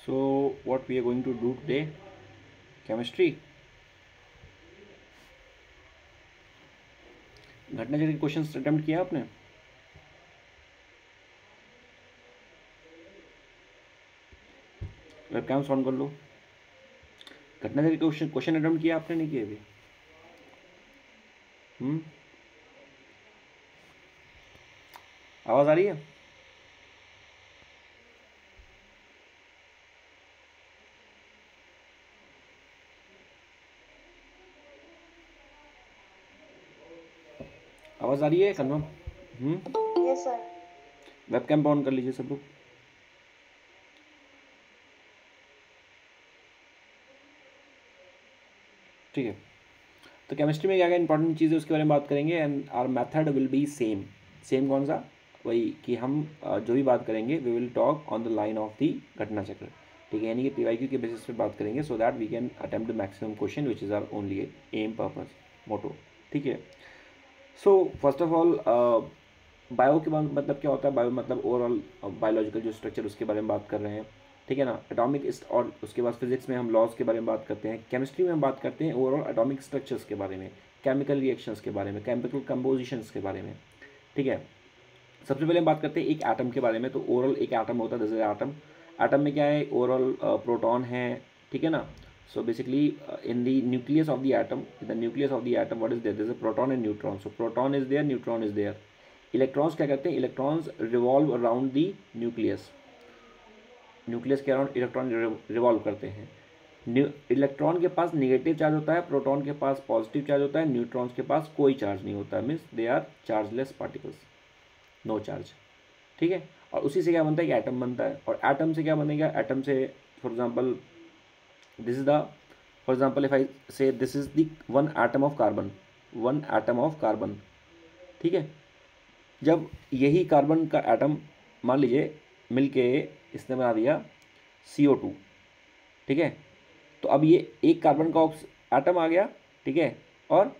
So what we are going to do today? Chemistry. घटना चक्र के क्वेश्चन अटेम्प्ट किया आपने? वेबकैम ऑन कर लो। घटना चक्र के क्वेश्चन अटेम्प्ट किया आपने? नहीं किया अभी? आवाज़ आ रही है? आवाज़ आ रही है confirm? Yes sir. Webcam on कर लीजिए सब लोग। ठीक है, तो केमिस्ट्री में क्या क्या इंपॉर्टेंट चीज़ है उसके बारे में बात करेंगे। And our method will be same. Same कौन सा? वही कि हम जो भी बात करेंगे we will talk on the line of the Ghatna Chakra. ठीक है, यानी कि पीवाईक्यू के बेसिस पे बात करेंगे so that we can attempt the maximum question which is our only aim purpose motto. ठीक है, so first of all bio के मतलब क्या होता है? बायो मतलब ओवरऑल बायोलॉजिकल जो स्ट्रक्चर उसके बारे में बात कर रहे हैं। ठीक है ना, एटॉमिक और उसके बाद फिजिक्स में हम लॉज के बारे में बात करते हैं। केमिस्ट्री में हम बात करते हैं ओवरऑल एटॉमिक स्ट्रक्चर्स के बारे में, केमिकल रिएक्शंस के बारे में, केमिकल कंपोजिशंस के बारे में। ठीक है, सबसे पहले हम बात करते हैं एक एटम के बारे में। तो ओवरऑल एक एटम होता है, दिस इज एटम। एटम में क्या है? ओवरऑल प्रोटॉन है। ठीक है ना, so basically in the nucleus of the atom, in the nucleus of the atom what is there? There is a proton and neutron. So proton is there, neutron is there. Electrons क्या करते हैं? Electrons revolve around the nucleus. Nucleus के around electron revolve करते हैं। Electron के पास negative charge होता है, proton के पास पॉजिटिव चार्ज होता है, न्यूट्रॉन्स के पास कोई चार्ज नहीं होता है, means they are chargeless particles, no charge. ठीक है, और उसी से क्या बनता है? कि एटम बनता है। और एटम से क्या बनेगा? एटम से for example this is the, for example if I say this is the one atom of carbon, one atom of carbon. ठीक है, जब यही कार्बन का एटम मान लीजिए मिलके इसने बना दिया CO2। ठीक है, तो अब ये एक कार्बन का एटम आ गया। ठीक है, और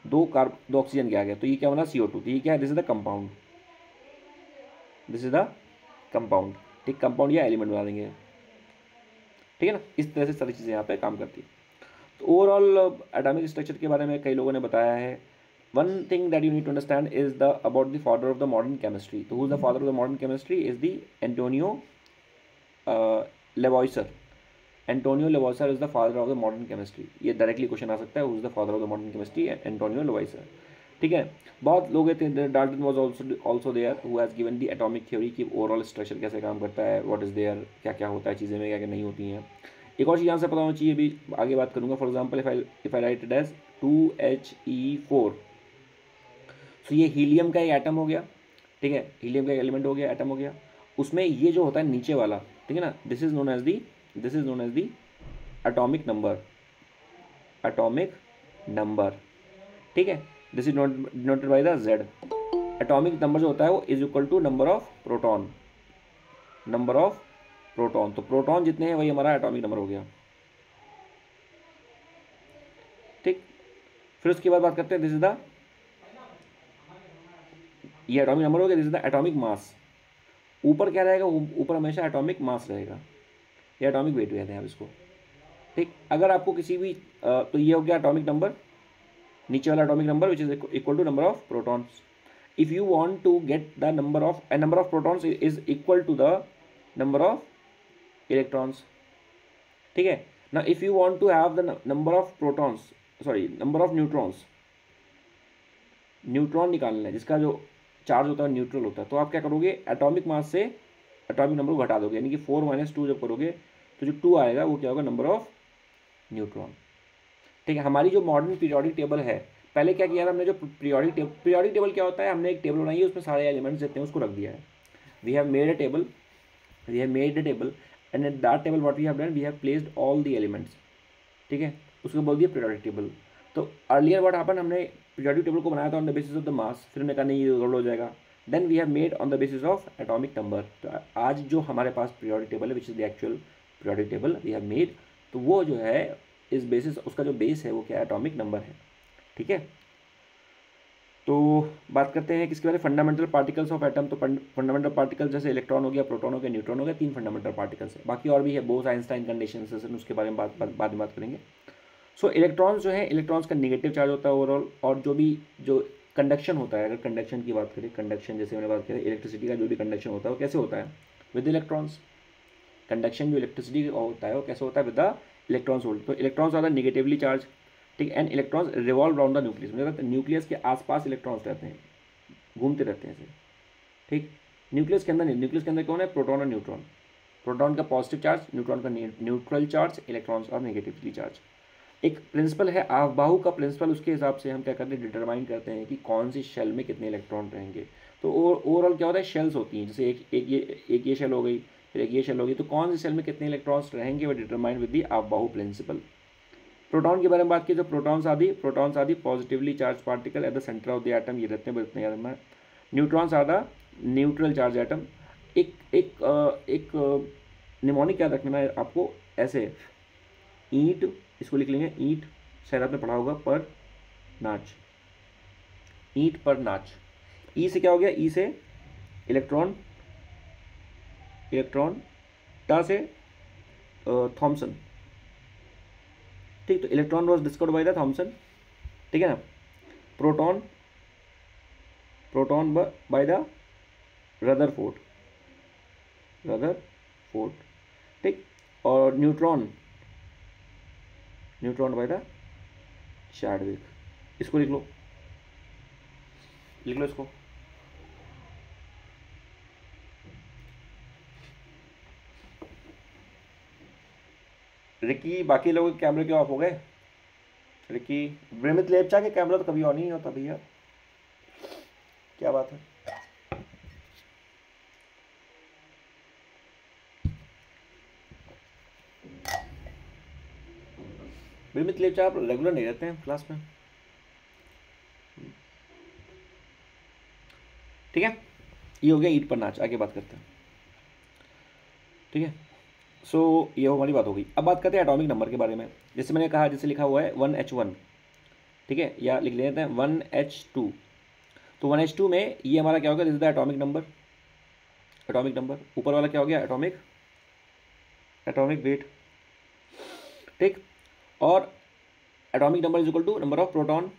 दो ऑक्सीजन के आ गया, तो ये क्या बना? CO2। तो ये क्या है? This is the compound, this is the compound. ठीक, कंपाउंड या एलिमेंट बना देंगे। ठीक है ना, इस तरह से सारी चीज़ें यहाँ पे काम करती है। तो ओवरऑल एटॉमिक स्ट्रक्चर के बारे में कई लोगों ने बताया है। One thing that you need to understand is the about the father of the modern chemistry. तो who is the father of the modern chemistry? Is the Antonio Lavoisier. Antonio Lavoisier is the father of the modern chemistry. ये directly question आ सकता है, who is the father of the modern chemistry? Antonio Lavoisier. ठीक है, बहुत लोग थे, Dalton was also there who has given the atomic theory की ओवरऑल स्ट्रक्चर कैसे काम करता है, व्हाट इज देयर, क्या क्या होता है चीज़ें में, क्या क्या नहीं होती हैं। एक और चीज़ यहाँ से पता होना चाहिए, भी आगे बात करूँगा। For example if I write it as 2He4, तो ये हीलियम का एक एटम हो गया। ठीक है, हीलियम का एक एलिमेंट हो गया, एटम हो गया। उसमें ये जो होता है नीचे वाला, ठीक है ना, this is known as the atomic number, atomic number. ठीक है, this is denoted by the Z। Atomic number जो होता है वो is equal to number of proton, number of proton. तो प्रोटॉन जितने हैं वही हमारा एटॉमिक नंबर हो गया। ठीक, फिर उसके बाद बात करते हैं, दिस इज द, ये एटॉमिक नंबर हो गया, this is the atomic mass. ऊपर क्या रहेगा? ऊपर हमेशा एटॉमिक मास रहेगा, या एटॉमिक वेट कहते हैं आप इसको। ठीक, अगर आपको किसी भी तो ये हो गया एटॉमिक नंबर, नीचे वाला atomic number which is equal to number of protons. If you want to get the number of protons is equal to the number of electrons. ठीक है ना, if you want to have the number of protons, sorry number of neutrons, neutron निकालना है जिसका जो charge होता है neutral होता है, तो आप क्या करोगे? एटॉमिक मास से एटॉमिक नंबर को घटा दोगे, यानी कि 4 - 2 जब करोगे तो जो 2 आएगा वो क्या होगा? Number of neutron. ठीक है, हमारी जो मॉडर्न पीरियोडिक टेबल है, पहले क्या किया था हमने? जो पीरियोडिक टेबल क्या होता है? हमने एक टेबल बनाई है, उसमें सारे एलिमेंट्स देते हैं, उसको रख दिया है। We have made a table, and in that table what we have done, we have placed all the elements. ठीक है, उसको बोल दिया पीरियोडिक टेबल। तो अर्लियर व्हाट हैपन, हमने पीरियोडिक टेबल को बनाया था on the basis of the mass, फिर हमने कहा नहीं ये गड़बड़ हो जाएगा, then we have made on the basis of atomic number. तो आज जो हमारे पास पीरियोडिक टेबल है which is the actual periodic table we have made, तो वो जो है इस बेसिस, उसका जो बेस है वो क्या है? एटॉमिक नंबर है। ठीक है, तो बात करते हैं किसके बारे में, फंडामेंटल पार्टिकल्स ऑफ एटम। तो फंडामेंटल पार्टिकल्स जैसे इलेक्ट्रॉन हो गया, प्रोटॉन हो गया, न्यूट्रॉन हो गया, 3 फंडामेंटल पार्टिकल्स है। बाकी और भी है, बोस आइंस्टाइन कंडीशन, उसके बारे में बाद में बात करेंगे। सो इलेक्ट्रॉन्स जो है, इलेक्ट्रॉन्स का नेगेटिव चार्ज होता है ओवरऑल, और जो कंडक्शन होता है, अगर कंडक्शन की बात करें, कंडक्शन जैसे मैंने बात करी इलेक्ट्रिसिटी का जो भी कंडक्शन होता है वो कैसे होता है, विद इलेक्ट्रॉन्स। कंडक्शन जो इलेक्ट्रिसिटी होता है वो कैसे होता है, विद द इलेक्ट्रॉन्स वोल्ट। तो electrons are the negatively charge, ठीक, and electrons revolve around the nucleus, मतलब न्यूक्लियस के आसपास इलेक्ट्रॉन्स रहते हैं, घूमते रहते हैं ऐसे, ठीक। न्यूक्लियस के अंदर नहीं, न्यूक्लियस के अंदर कौन है, प्रोटॉन और न्यूट्रॉन। प्रोटॉन का पॉजिटिव चार्ज, न्यूट्रॉन का न्यूट्रल चार्ज, इलेक्ट्रॉन्स और नेगेटिवली चार्ज। एक प्रिंसिपल है आफबाहु का प्रिंसिपल, उसके हिसाब से हम क्या करते हैं, डिटरमाइन करते हैं कि कौन सी शेल में कितने इलेक्ट्रॉन रहेंगे। तो ओवरऑल क्या होता है, शेल्स होती हैं, जैसे एक ये शेल हो गई, फिर एक ये शेल होगी, तो कौन सी शेल में कितने इलेक्ट्रॉन्स रहेंगे वो determine with the Aufbau principle. Proton के बारे में बात की तो प्रोटॉन्स आदि positively charge particle at the centre of the atom, ये रहते हैं, इतने याद रखना। Neutrons are the neutral charge atom. एक निमोनिक याद रखना है आपको, ऐसे ईंट, इसको लिख लेंगे ईंट, शायद आपने पढ़ा होगा, पर नाच, ईंट पर नाच। ई से क्या हो गया, ई से इलेक्ट्रॉन, टा से थॉमसन, ठीक। तो electron was discovered by the Thomson, ठीक है ना। प्रोटॉन बाय द रदरफोर्ड, ठीक। और न्यूट्रॉन बाय द चैडविक। इसको लिख लो इसको। रिकी, बाकी लोगों के कैमरे क्यों ऑफ हो गए? रिकी, ब्रिमित लेपचा के कैमरा तो कभी ऑन ही नहीं होता भैया, क्या बात है? ब्रिमित लेपचा आप रेगुलर नहीं रहते हैं क्लास में, ठीक है। ये हो गया ईट पर नाच, आगे बात करते हैं, ठीक है। सो ये हमारी बात हो गई। अब बात करते हैं एटॉमिक नंबर के बारे में। जैसे मैंने कहा, जैसे लिखा हुआ है 1H1, ठीक है, या लिख लेते हैं 1H2। तो 1H2 में ये हमारा क्या होगा, this is the atomic number. ऊपर वाला क्या हो गया, एटॉमिक वेट, ठीक। और atomic number is equal to number of proton,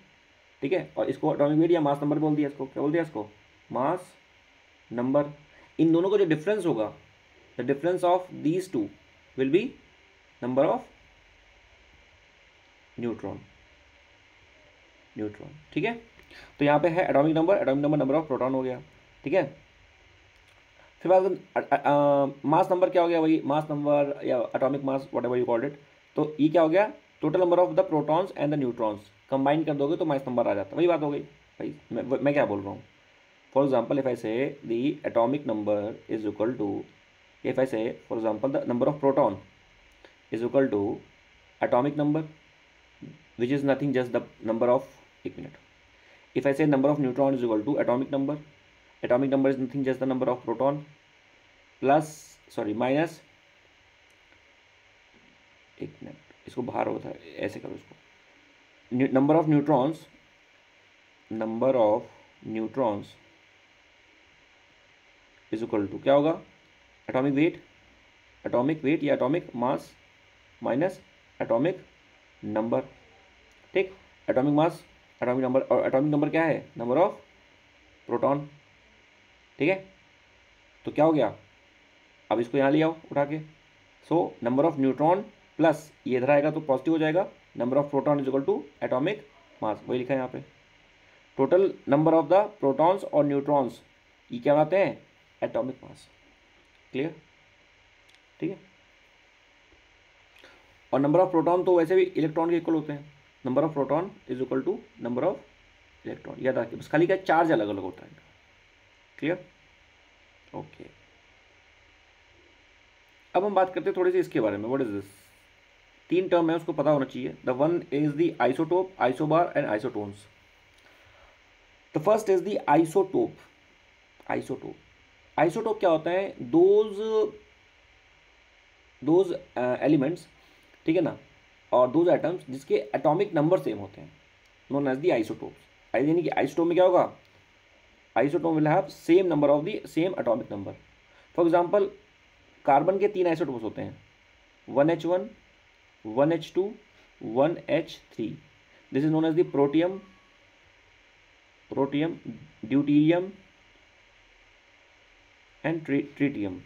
ठीक है। और इसको एटॉमिक वेट या मास नंबर बोल दिया, इसको क्या बोल दिया, इसको मास नंबर। इन दोनों का जो डिफरेंस होगा, the difference of these two will be number of neutron, ठीक है। तो यहाँ पे है atomic number number of proton हो गया, ठीक है। फिर बाद मास नंबर क्या हो गया, वही मास नंबर या atomic mass, what ever you called it. तो ये क्या हो गया, total number of the protons and the neutrons, combine कर दोगे तो मास नंबर आ जाता है, वही बात हो गई भाई। मैं क्या बोल रहा हूँ, for example if I say the atomic number is equal to, if I say for example the number of proton is equal to atomic number, which is nothing just the number of, एक minute, if I say number of neutron is equal to atomic number is nothing just the number of proton plus minus, एक minute, इसको बाहर होता है, ऐसे करो इसको, number of neutrons is equal to क्या होगा, एटॉमिक वेट या atomic mass minus atomic number, ठीक। एटॉमिक मास, एटॉमिक नंबर, और एटॉमिक नंबर क्या है, नंबर ऑफ प्रोटॉन, ठीक है। तो क्या हो गया, अब इसको यहाँ ले आओ उठा के। So number of neutron plus ये इधर आएगा तो पॉजिटिव हो जाएगा, number of proton is equal to atomic mass, वही लिखा है यहाँ पे। Total number of the protons और न्यूट्रॉन्स, ये क्या बनाते हैं, एटॉमिक मास, क्लियर, ठीक है। और नंबर ऑफ प्रोटॉन तो वैसे भी इलेक्ट्रॉन के इक्वल होते हैं, number of proton is equal to number of electron, याद रखिए, बस खाली क्या चार्ज अलग अलग होता है, क्लियर, ओके। अब हम बात करते हैं थोड़ी सी इसके बारे में, व्हाट इज दिस, 3 टर्म है, उसको पता होना चाहिए। The one is the isotope, isobar and isotones. The first is the isotope क्या होता है, दोज एलिमेंट्स, ठीक है ना, और दोज एटम्स जिसके एटॉमिक नंबर सेम होते हैं, नोन एज दी आइसोटोप्स। यानी कि आइसोटोप में क्या होगा, isotope will have same number of the same atomic number. For example carbon के 3 आइसोटोप्स होते हैं, 1H1, 1H2, 1H3। This is known as the protium, deuterium and tritium.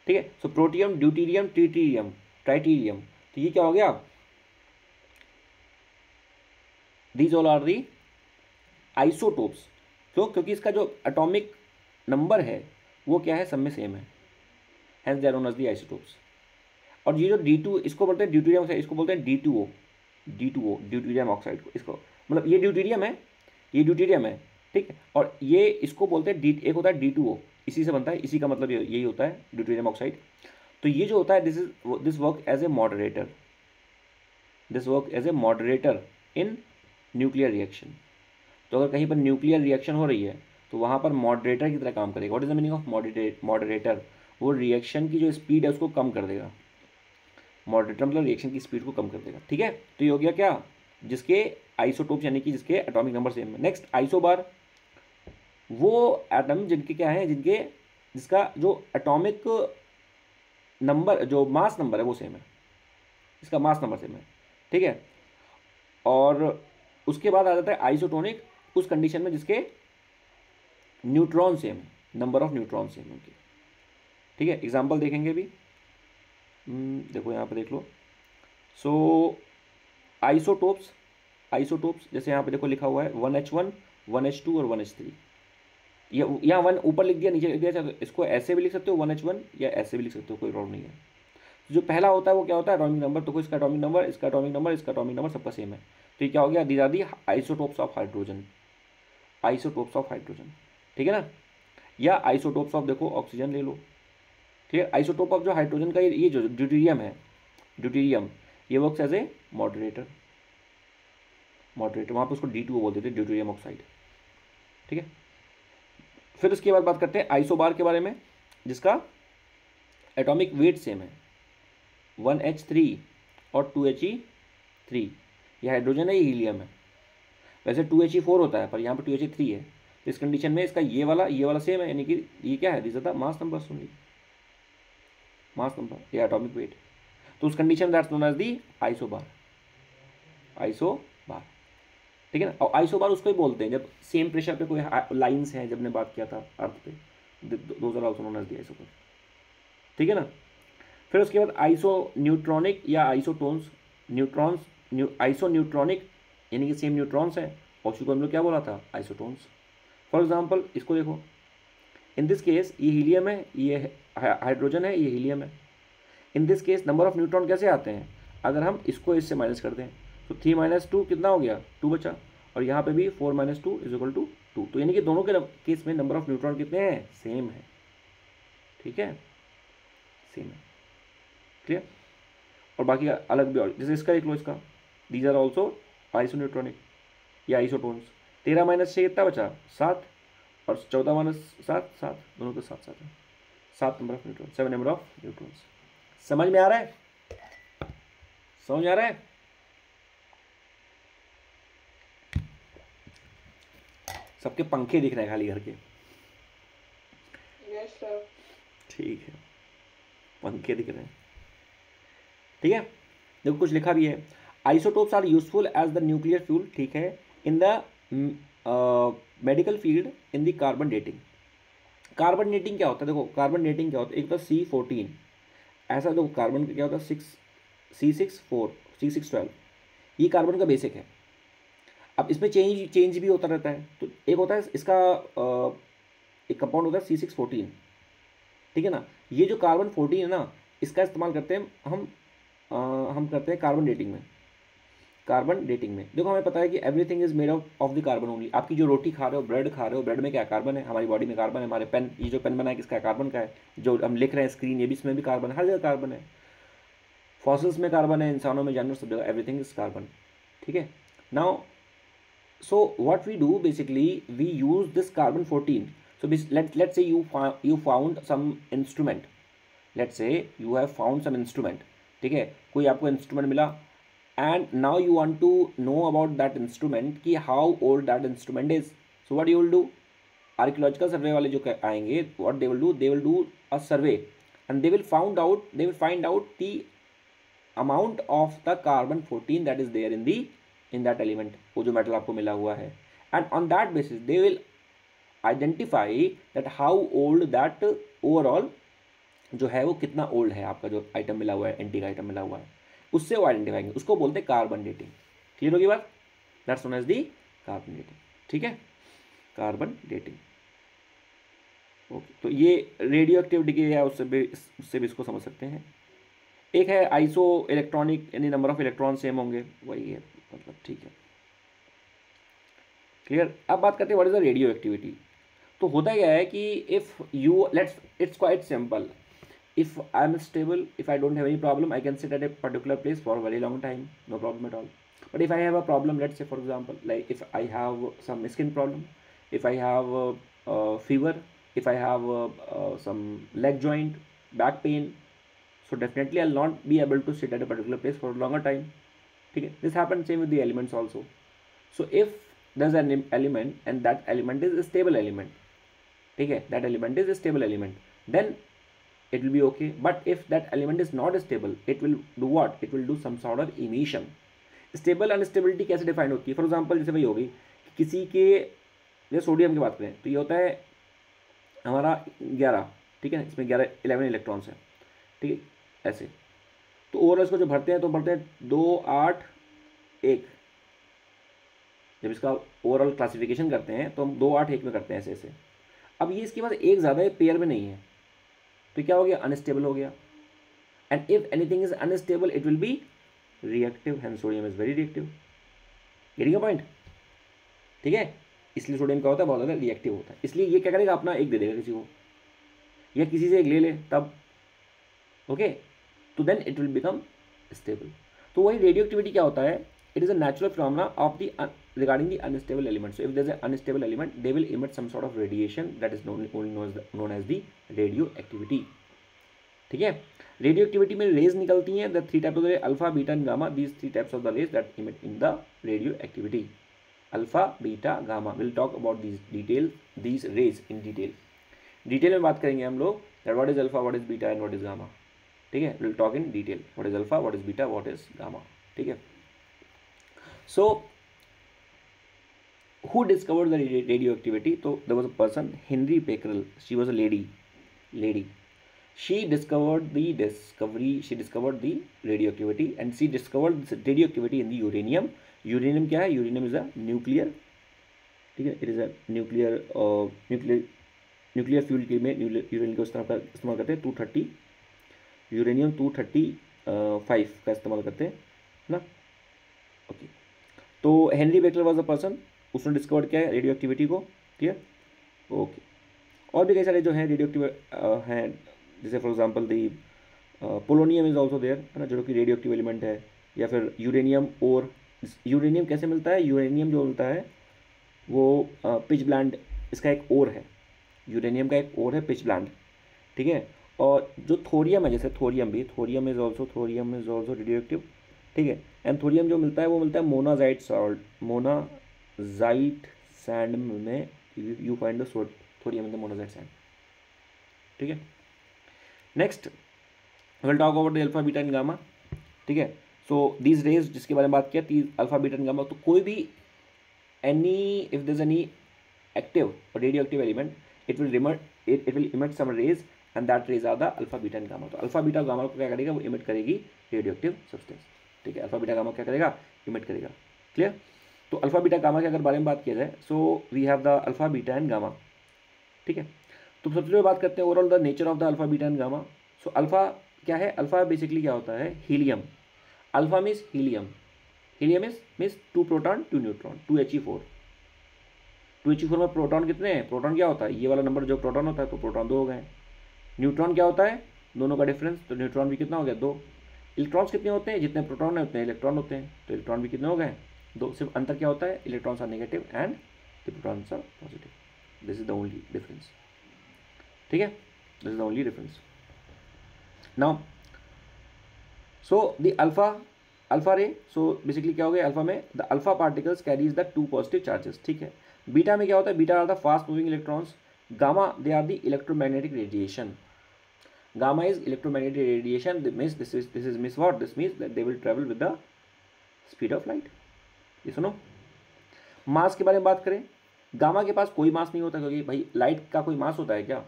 ठीक है, सो प्रोटियम, ड्यूटीरियम, ट्राइटीरियम। तो ये क्या हो गया, these all are the isotopes. क्यों, क्योंकि इसका जो एटॉमिक नंबर है वो क्या है, सब में सेम है, hence they are known as the isotopes. और ये जो D2 इसको बोलते हैं ड्यूटीरियम ऑक्साइड, इसको बोलते हैं D2O, ड्यूटीरियम ऑक्साइड को, इसको मतलब ये ड्यूटीरियम है, ये ड्यूटीरियम है, ठीक है। और ये इसको बोलते हैं एक होता है D2O, इसी से बनता है, इसी का मतलब यही होता है ड्यूटीरियम ऑक्साइड। तो ये जो होता है this work as a moderator, in nuclear reaction. तो अगर कहीं पर न्यूक्लियर रिएक्शन हो रही है तो वहाँ पर मॉडरेटर की तरह काम करेगा। What is the meaning of moderator, वो रिएक्शन की जो स्पीड है उसको कम कर देगा। मॉडरेटर मतलब रिएक्शन की स्पीड को कम कर देगा, ठीक है। तो ये हो गया क्या, जिसके आइसोटोप यानी कि जिसके एटॉमिक नंबर सेम है। नेक्स्ट आइसोबार, वो एटम जिनके क्या है, जिसका जो एटॉमिक नंबर, जो मास नंबर है वो सेम है, इसका मास नंबर सेम है, ठीक है। और उसके बाद आ जाता है आइसोटोनिक, उस कंडीशन में जिसके न्यूट्रॉन सेम है, नंबर ऑफ न्यूट्रॉन सेम है, ठीक है। एग्जांपल देखेंगे अभी, देखो यहाँ पे देख लो। सो आइसोटोप्स जैसे यहाँ पे देखो लिखा हुआ है 1H1, 1H2 और 1H3। यहाँ 1 ऊपर लिख दिया, नीचे लिख दिया, चाहे तो इसको ऐसे भी लिख सकते हो 1H1 या ऐसे भी लिख सकते हो, कोई प्रॉब्लम नहीं है। जो पहला होता है वो क्या होता है, एटॉमिक नंबर। तो इसका एटॉमिक नंबर, इसका एटॉमिक नंबर, इसका एटॉमिक नंबर सबका सेम है। तो ये क्या हो गया, these are the isotopes of hydrogen, ठीक है ना। या आइसोटोप्स ऑफ, देखो ऑक्सीजन ले लो, ठीक है। आइसोटोप ऑफ जो हाइड्रोजन का ये जो ड्यूटीरियम है, ये वर्क्स एज ए मॉडरेटर, वहाँ पे उसको D2O बोलते थे, ड्यूटीरियम ऑक्साइड, ठीक है। फिर उसके बाद बात करते हैं आइसोबार के बारे में, जिसका एटॉमिक वेट सेम है, 1H3 और 2He3। ये हाइड्रोजन है, ये हीलियम है। वैसे 2He4 होता है, पर यहाँ पर 2He3 है। तो इस कंडीशन में इसका ये वाला सेम है, यानी कि ये क्या है, this is the mass number only, mass number, ये एटॉमिक वेट। तो उस condition that's known as the isobar, ठीक है ना। और आइसोबार उसको ही बोलते हैं जब सेम प्रेशर पे कोई लाइंस हैं, जब ने बात किया था अर्थ पे, those are also known as the isobar, ठीक है ना। फिर उसके बाद आइसो न्यूट्रॉनिक या आइसोटोन्स, आइसो न्यूट्रॉनिक यानी कि सेम न्यूट्रॉन्स हैं, और उसको हम लोग क्या बोला था, आइसोटोन्स। फॉर एग्जाम्पल इसको देखो, इन दिस केस ये हीलियम है, ये हाइड्रोजन है, ये हीलियम है। In this case number of neutron कैसे आते हैं, अगर हम इसको इससे माइनस कर दें तो 3 - 2 कितना हो गया, 2 बचा। और यहाँ पे भी 4 - 2 = 2। तो यानी कि दोनों के केस में नंबर ऑफ न्यूट्रॉन कितने हैं, सेम है, ठीक है, सेम है, क्लियर। और बाकी अलग भी, और जैसे इसका देख लो, इसका दीज आर ऑल्सो आइसोन्यूट्रॉनिक या आइसोटोन्स। 13 - 6 कितना बचा, 7, और 14 - 7 7, दोनों के साथ साथ है, 7 number of neutron, 7 number of neutrons. समझ में आ रहा है, समझ आ रहा है। सबके पंखे दिख रहे हैं खाली घर के, यस सर, ठीक है, पंखे दिख रहे हैं, ठीक है। देखो कुछ लिखा भी है, isotopes are useful as the nuclear fuel, ठीक है, in the medical field in the carbon dating. Carbon dating क्या होता है, देखो कार्बन डेटिंग क्या होता है, एक तो C14, ऐसा देखो कार्बन का क्या होता है, C612, ये कार्बन का बेसिक है। अब इसमें चेंज भी होता रहता है। तो एक होता है इसका एक कंपाउंड होता है C614, ठीक है ना। ये जो कार्बन 14 है ना, इसका इस्तेमाल करते हैं हम करते हैं कार्बन डेटिंग में। देखो हमें पता है कि everything is made of the carbon only. आपकी जो रोटी खा रहे हो, ब्रेड खा रहे हो, ब्रेड में क्या कार्बन है, हमारी बॉडी में कार्बन है। हमारे पेन, ये जो पेन बना है किसका, कार्बन का है। जो हम लिख रहे हैं स्क्रीन, ये भी इसमें भी कार्बन है, हर जगह कार्बन है। फॉसिल्स में कार्बन है, इंसानों में, जानवर, सब जगह एवरीथिंग इज कार्बन, ठीक है। Now so what we do basically, we use this carbon 14. So let's say you found some instrument, let's say you have found some instrument, ठीक है, कोई आपको इंस्ट्रूमेंट मिला, and now you want to know about that instrument कि how old that instrument is. So what you will do, archaeological survey वाले जो आएंगे, what they will do a survey and they will find out the amount of the carbon 14 that is there in that element, वो जो metal आपको मिला हुआ है, and on that basis they will identify that how old that overall जो है वो कितना ओल्ड है आपका जो आइटम मिला हुआ है, एंटीक आइटम मिला हुआ है, उससे वो आइडेंटिफाई करेंगे, उसको बोलते हैं कार्बन डेटिंग. क्लियर होगी बात? That's known as the carbon dating. ठीक है, कार्बन डेटिंग. ओके, तो ये रेडियो एक्टिविटी की है, उससे भी इसको समझ सकते हैं. एक है आइसो इलेक्ट्रॉनिक, यानी नंबर ऑफ इलेक्ट्रॉन सेम होंगे, वही है मतलब. ठीक है, क्लियर. अब बात करते हैं what is the radio activity. तो होता क्या है कि if you let's, it's quite simple. If I'm stable, if I don't have any problem, I can sit at a particular place for a very long time, no problem at all. But if I have a problem, let's say for example, like if I have some skin problem, if I have fever, if I have some leg joint, back pain, so definitely I'll not be able to sit at a particular place for a longer time. Okay, this happens same with the elements also. So if there's an element and that element is a stable element, okay, that element is a stable element, then it will be okay. But if that element is not stable, it will do what? It will do some sort of emission. Stable unstability कैसे define होती है? For example जैसे वही होगी कि किसी के, जैसे सोडियम की बात करें तो ये होता है हमारा 11, ठीक है, इसमें 11 इलेक्ट्रॉन्स हैं, ठीक है, ऐसे. तो ओवरऑल इसको जो भरते हैं तो भरते हैं 2, 8, 1. जब इसका ओवरऑल क्लासिफिकेशन करते हैं तो हम 2, 8, 1 में करते हैं, ऐसे ऐसे. अब ये इसके पास एक ज़्यादा है, पेयर में नहीं है, तो क्या हो गया? अनस्टेबल हो गया. And if anything is unstable it will be reactive, and sodium is very reactive. Getting a point? ठीक है, इसलिए सोडियम क्या होता है? बहुत ज़्यादा रिएक्टिव होता है. इसलिए ये क्या करेगा? अपना एक दे देगा किसी को, या किसी से एक ले ले तब. ओके, तो then it will become stable. तो वही रेडियो एक्टिविटी क्या होता है? It is a natural phenomena of the regarding the unstable element. So if there is an unstable element, they will emit some sort of radiation that is known as the radioactivity. ठीक है, radioactivity में rays निकलती हैं. The 3 types of the alpha, beta and gamma. These 3 types of the rays that emit in the radioactivity. Alpha, beta, gamma. We'll talk about these rays in detail. Detail में बात करेंगे हम लोग that what is alpha, what is beta and what is gamma. ठीक है, we'll talk in detail. What is alpha, what is beta, what is gamma. ठीक है. So who discovered the radioactivity? So there was a person, Henry Becquerel. She was a lady. She discovered the radioactivity, and she discovered this radioactivity in the uranium. Uranium क्या है? Uranium is a nuclear, ठीक है, it is a nuclear fuel के में uranium को इस्तेमाल करते हैं. 230 यूरेनियम 235 का इस्तेमाल करते हैं ना. ओके, तो हेनरी बेकलर वाज अ पर्सन, उसने डिस्कवर किया है रेडियो एक्टिविटी को. क्लियर? ओके. और भी कई सारे जो हैं रेडियो एक्टिव हैं, जैसे for example the polonium is also there, है ना, जो कि रेडियो एक्टिव एलिमेंट है. या फिर यूरेनियम. और यूरेनियम कैसे मिलता है? यूरेनियम जो मिलता है वो पिच ब्लैंड, इसका एक ओर है, यूरेनियम का एक ओर है पिच ब्लैंड. ठीक है, और जो थोरियम है, जैसे thorium is also radio active. ठीक है, एंड थोरियम जो मिलता है वो मिलता है मोनाजाइट सॉल्ट, मोनाजाइट सैंड में you find the thorium in the monazite sand. ठीक है, next will talk about the alpha beta and gamma. ठीक है, सो दीज रेज जिसके बारे में बात किया, अल्फा बीटा एंड गामा. तो कोई भी if there is any active radioactive element, it will emit some rays and that rays are the alpha beta and gamma. तो अल्फा बीटा गामा को क्या करेगा? वो इमिट करेगी रेडियो एक्टिव सब्सटेंस. ठीक है, अल्फा बीटा गामा क्या करेगा? इमिट करेगा. क्लियर? तो अल्फा बीटा गामा के अगर बारे में बात किया जाए, so we have the alpha beta and gamma. ठीक है, तो सबसे पहले बात करते हैं overall the nature of the alpha beta and gamma. So alpha क्या है? अल्फा बेसिकली क्या होता है? Helium. Alpha means helium. Helium means 2 proton 2 neutron, 2He4. 2He4 में प्रोटॉन कितने हैं? प्रोटॉन क्या होता है? ये वाला नंबर जो प्रोटॉन होता है, तो प्रोटॉन 2 हो गए. न्यूट्रॉन क्या होता है? दोनों का डिफरेंस, तो न्यूट्रॉन भी कितना हो गया? 2. इलेक्ट्रॉन्स कितने होते हैं? जितने प्रोटॉन है उतने इलेक्ट्रॉन होते हैं, तो इलेक्ट्रॉन भी कितने हो गए? 2. सिर्फ अंतर क्या होता है? Electrons are negative and the protons are positive. This is the only difference. ठीक है, this is the only difference. Now so the alpha alpha ray, so basically क्या हो गया अल्फा में, the alpha particles carries the 2 positive charges, ठीक है। Beta में क्या होता है, beta are the fast moving electrons, gamma they are the electromagnetic radiation, gamma is electromagnetic radiation, this means what, this means that they will travel with the speed of light। ये सुनो, मास के बारे में बात करें, गामा के पास कोई मास नहीं होता, क्योंकि भाई लाइट का कोई मास होता है क्या,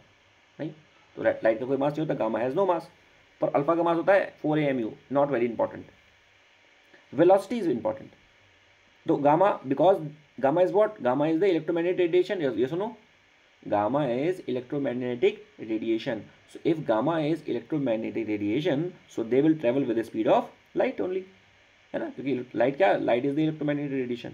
नहीं, तो लाइट का कोई मास नहीं होता, गामा हैज़ नो मास। पर अल्फा का मास होता है 4 AMU, not very important. Velocity is important, तो gamma, because gamma is what, gamma is the electromagnetic radiation, ये सुनो, gamma is electromagnetic radiation, so if gamma is electromagnetic radiation, so they will travel with the speed of light only, है ना, क्योंकि light क्या, light is the electromagnetic radiation.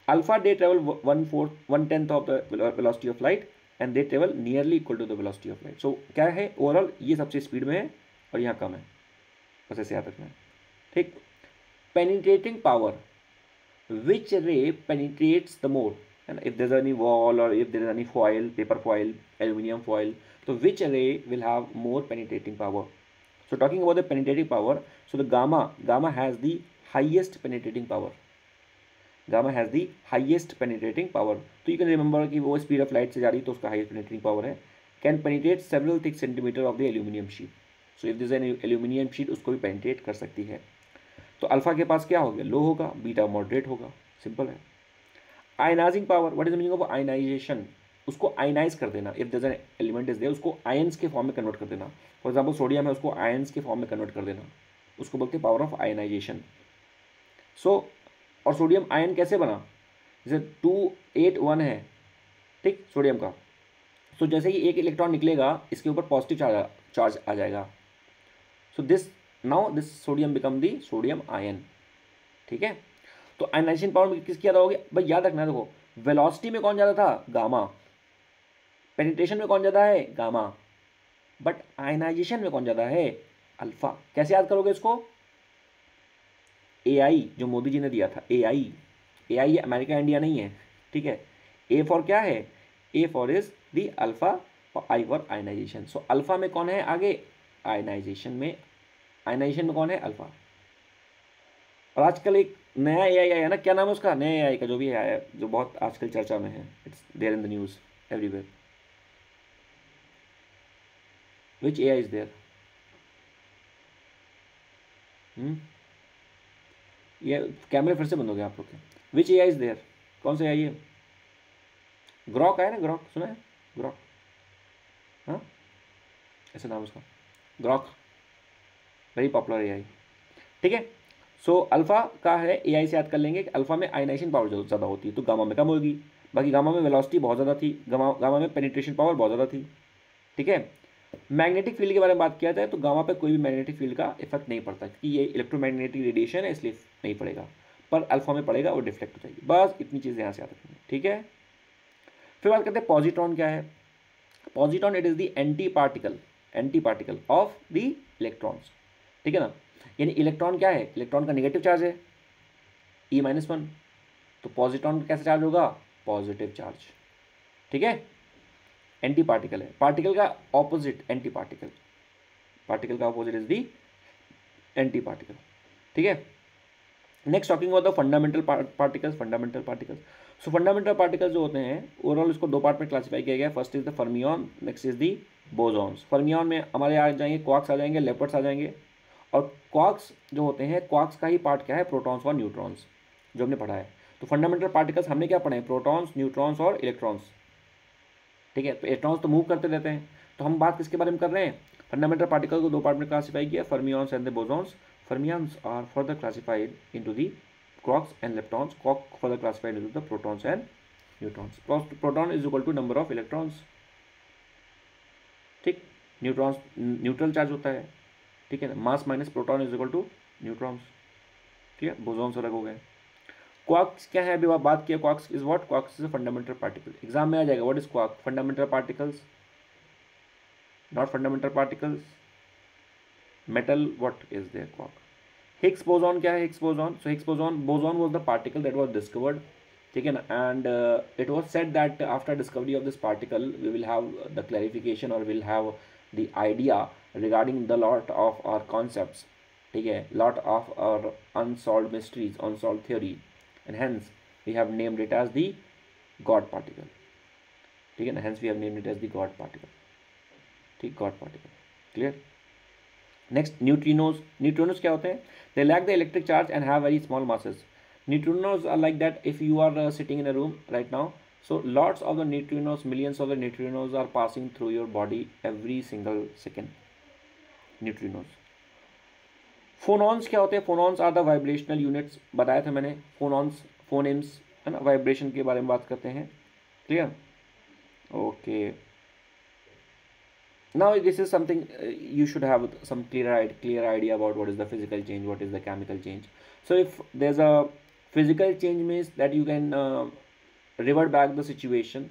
Alpha they travel 1/4 of the velocity of light and they travel nearly equal to the velocity of light. So क्या है overall, ये सबसे speed में है और यहाँ कम है, बस ऐसे याद रखना है, ठीक। पेनिट्रेटिंग पावर, विच रे पेनिट्रेट्स द मोर, है ना, if there is any wall और if there is any foil, paper foil, aluminium foil, तो which ray will have more penetrating power. So talking about the penetrating power, so the gamma has the highest penetrating power, gamma has the highest penetrating power, तो you can remember कि वो speed of light से जा रही है तो उसका highest penetrating power है। Can penetrate several thick centimeter of the aluminium sheet, so if this an aluminium sheet उसको भी पेनिट्रेट कर सकती है। तो अल्फा के पास क्या हो गया, लो होगा, बीटा मॉडरेट होगा, सिंपल है। Ionizing power, what is the meaning of ionization, उसको आयनाइज कर देना, if this an element is there उसको आयंस के फॉर्म में कन्वर्ट कर देना, फॉर एग्जाम्पल सोडियम है उसको आयंस के फॉर्म में कन्वर्ट कर देना, उसको बोलते हैं पावर ऑफ आयनाइजेशन। सो और सोडियम आयन कैसे बना, जैसे 281 है, ठीक, सोडियम का, सो जैसे ही एक इलेक्ट्रॉन निकलेगा इसके ऊपर पॉजिटिव चार्ज आ जाएगा, so this now this sodium become the sodium ion, ठीक है। तो आयनाइजेशन पावर में किसकी ज़्यादा होगी भाई, याद रखना, देखो वेलोसिटी में कौन ज़्यादा था, गामा, पेनिट्रेशन में कौन ज़्यादा है, गामा, बट आयनाइजेशन में कौन ज़्यादा है, अल्फा। कैसे याद करोगे इसको, AI जो मोदी जी ने दिया था, AI अमेरिका इंडिया नहीं है, ठीक है। A फॉर क्या है, A for is the alpha और I for ionization. So alpha में कौन है आगे, आयनाइजेशन में कौन है, अल्फा। और आजकल एक नया AI आया है ना, क्या नाम है उसका, नया AI का जो भी आया है, जो बहुत आजकल चर्चा में है, it's there in the news everywhere, which AI is there, ये कैमरे फिर से बंद हो गए आप लोग के, विच AI इज देयर, कौन सा AI है, ग्रॉक है ना, ग्रॉक सुना है, ग्रॉक, हाँ ऐसा नाम उसका, ग्रॉक, वेरी पॉपुलर AI, ठीक है। सो अल्फा का है, AI से याद कर लेंगे कि अल्फा में आयनाइजेशन पावर ज़्यादा होती है तो गामा में कम होगी, बाकी गामा में वेलोसिटी बहुत ज़्यादा थी, गामा में पेनिट्रेशन पावर बहुत ज़्यादा थी, ठीक है। मैग्नेटिक फील्ड के बारे में बात किया जाए तो गामा पे कोई भी मैग्नेटिक फील्ड का इफेक्ट नहीं पड़ता, क्योंकि ये इलेक्ट्रोमैग्नेटिक रेडिएशन है इसलिए नहीं पड़ेगा, पर अल्फा में पड़ेगा और डिफ्लेक्ट हो जाएगी, बस इतनी चीज़ें यहाँ से याद रखेंगे, ठीक है। फिर बात करते हैं पॉजिट्रॉन क्या है, positron it is the anti particle of the electrons, ठीक है ना, यानी इलेक्ट्रॉन क्या है, इलेक्ट्रॉन का नेगेटिव चार्ज है E-1, तो पॉजिट्रॉन कैसे चार्ज होगा, पॉजिटिव चार्ज, ठीक है। एंटी पार्टिकल है, पार्टिकल का ऑपोजिट एंटी पार्टिकल, पार्टिकल का opposite is the anti particle, ठीक है। Next talking about the fundamental particles, so fundamental particles जो होते हैं ओवरऑल इसको दो पार्ट में क्लासिफाई किया गया है, first is the fermion, next is the bosons. Fermion में हमारे आ जाएंगे क्वार्क्स आ जाएंगे, लेपर्ड्स आ जाएंगे, और क्वार्क्स जो होते हैं, क्वार्क्स का ही पार्ट क्या है, प्रोटॉन्स और न्यूट्रॉन्स, जो हमने पढ़ा है। तो फंडामेंटल पार्टिकल्स हमने क्या पढ़े हैं, प्रोटॉन्स, न्यूट्रॉन्स और इलेक्ट्रॉन्स, ठीक है। तो इलेक्ट्रॉन्स तो मूव करते रहते हैं, तो हम बात किसके बारे में कर रहे हैं, फंडामेंटल पार्टिकल को दो पार्ट में क्लासिफाई किया, fermions and the bosons. Fermions are further classified into the quarks and leptons, quark further classified into the protons and neutrons. Proton is equal to number of electrons, ठीक, neutrons neutral charge होता है, ठीक है ना, mass minus proton is equal to neutrons, ठीक है, bosons अलग हो गए। क्वार्क्स क्या है, अभी बात किया, quarks is what, quarks is a fundamental particle, exam में आ जाएगा, what is quark, fundamental particles, not fundamental particles, metal, what is there, quark. Higgs boson क्या है, Higgs boson, so Higgs boson was the particle that was discovered, ठीक है ना, and it was said that after discovery of this particle we will have the clarification और will have the idea regarding the lot of our concepts, ठीक है, lot of और unsolved mysteries, unsolved theory, and hence we have named it as the God particle, ठीक है ना, hence we have named it as the God particle, ठीक, God particle, clear. Next neutrinos, neutrinos क्या होते हैं, they lack the electric charge and have very small masses. Neutrinos are like that. If you are sitting in a room right now, so lots of the neutrinos, millions of the neutrinos are passing through your body every single second. Neutrinos. Phonons क्या होते हैं, phonons are the vibrational units, बताया था मैंने, phonons, phonemes है ना, vibration के बारे में बात करते हैं, clear, okay. Now this is something you should have some clear idea about what is the physical change, what is the chemical change. So if there's a physical change means that you can revert back the situation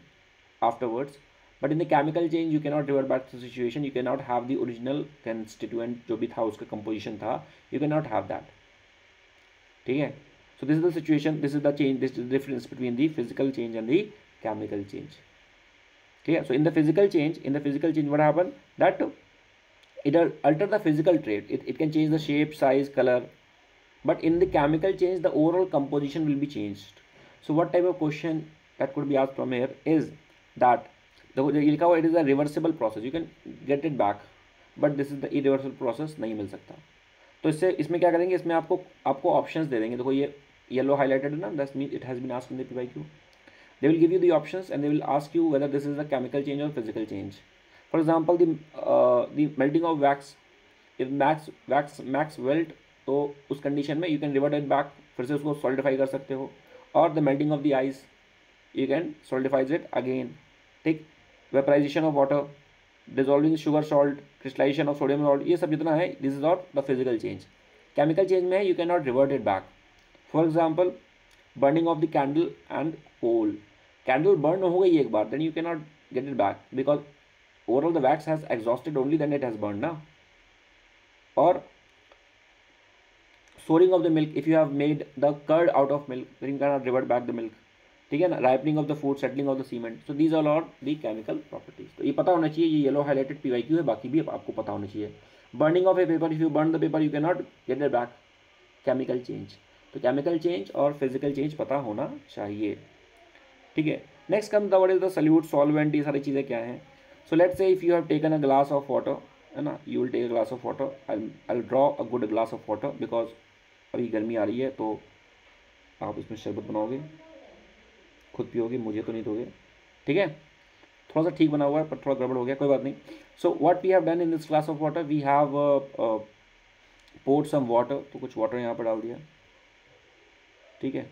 afterwards, but in the chemical change you cannot revert back to the situation, you cannot have the original constituent जो भी था उसका composition था, you cannot have that, ठीक है। So this is the situation, this is the change, this is the difference between the physical change and the chemical change, clear. So in the physical change what happened, that it alter the physical trait, it can change the shape, size, color, but in the chemical change the overall composition will be changed. So what type of question that could be asked from here is that it is a reversible process, you can get it back, but this is the irreversible process, नहीं मिल सकता। तो इसमें क्या करेंगे, इसमें आपको options दे देंगे, देखो ये येलो हाईलाइटेड है ना, that's mean it has been asked in the PYQ, they will give you the options and they will ask you whether this is a chemical change or physical change. For example, the melting of wax, if wax melt, तो उस condition में you can revert it back, फिर से उसको solidify कर सकते हो, और the melting of the ice you can solidifies it again, ठीक, vaporisation of water, dissolving sugar salt, crystallisation of sodium salt, ये सब जितना है this is not the physical change. Chemical change में है you can not revert it back. For example burning of the candle and coal, candle burn हो गई एक बार, then you can not get it back because overall the wax has exhausted only, then it has burn ना। और storing of the milk, if you have made the curd out of milk, then you cannot revert back the milk, ठीक है ना, ripening of the food, settling of the cement, so these all are the chemical properties। तो ये पता होना चाहिए, ये yellow highlighted PYQ है, बाकी भी आपको पता होना चाहिए। burning of a paper, if you burn the paper you cannot get it back, chemical change। तो chemical change और physical change पता होना चाहिए, ठीक है। Next come the what is the solute, solvent, ये सारी चीज़ें क्या हैं। So let's say if you have taken a glass of water, है ना, you will take a glass of water, I draw a good glass of water, because अभी गर्मी आ रही है तो आप इसमें शरबत बनाओगे, खुद पियोगे, मुझे तो नहीं दोगे, ठीक है। थोड़ा सा ठीक बना हुआ है पर थोड़ा गड़बड़ हो गया, कोई बात नहीं। So what we have done in this glass of water, we have poured some water, तो कुछ वाटर यहाँ पर डाल दिया, ठीक है।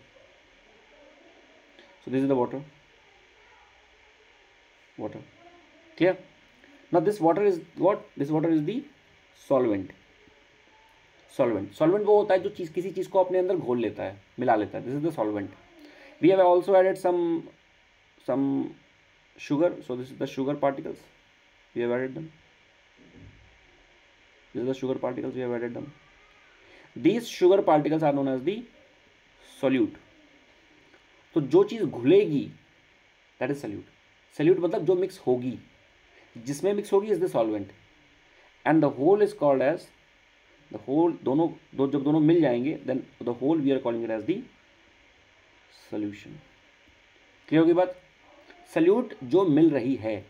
So this is the water, clear। now this water is the solvent। Solvent वो होता है जो चीज़ किसी चीज़ को अपने अंदर घोल लेता है, मिला लेता है, this is the solvent. We have also added some sugar, so this is the sugar particles, we have added them, this is the sugar particles, we have added them, these sugar particles are known as the solute। तो जो चीज़ घुलेगी that is solute, solute मतलब जो mix होगी, जिसमें mix होगी is the solvent, and the whole is called as the whole, जब दोनों मिल जाएंगे then the whole we are calling it as the solution. Clear होगी बात। सल्यूट जो मिल रही है,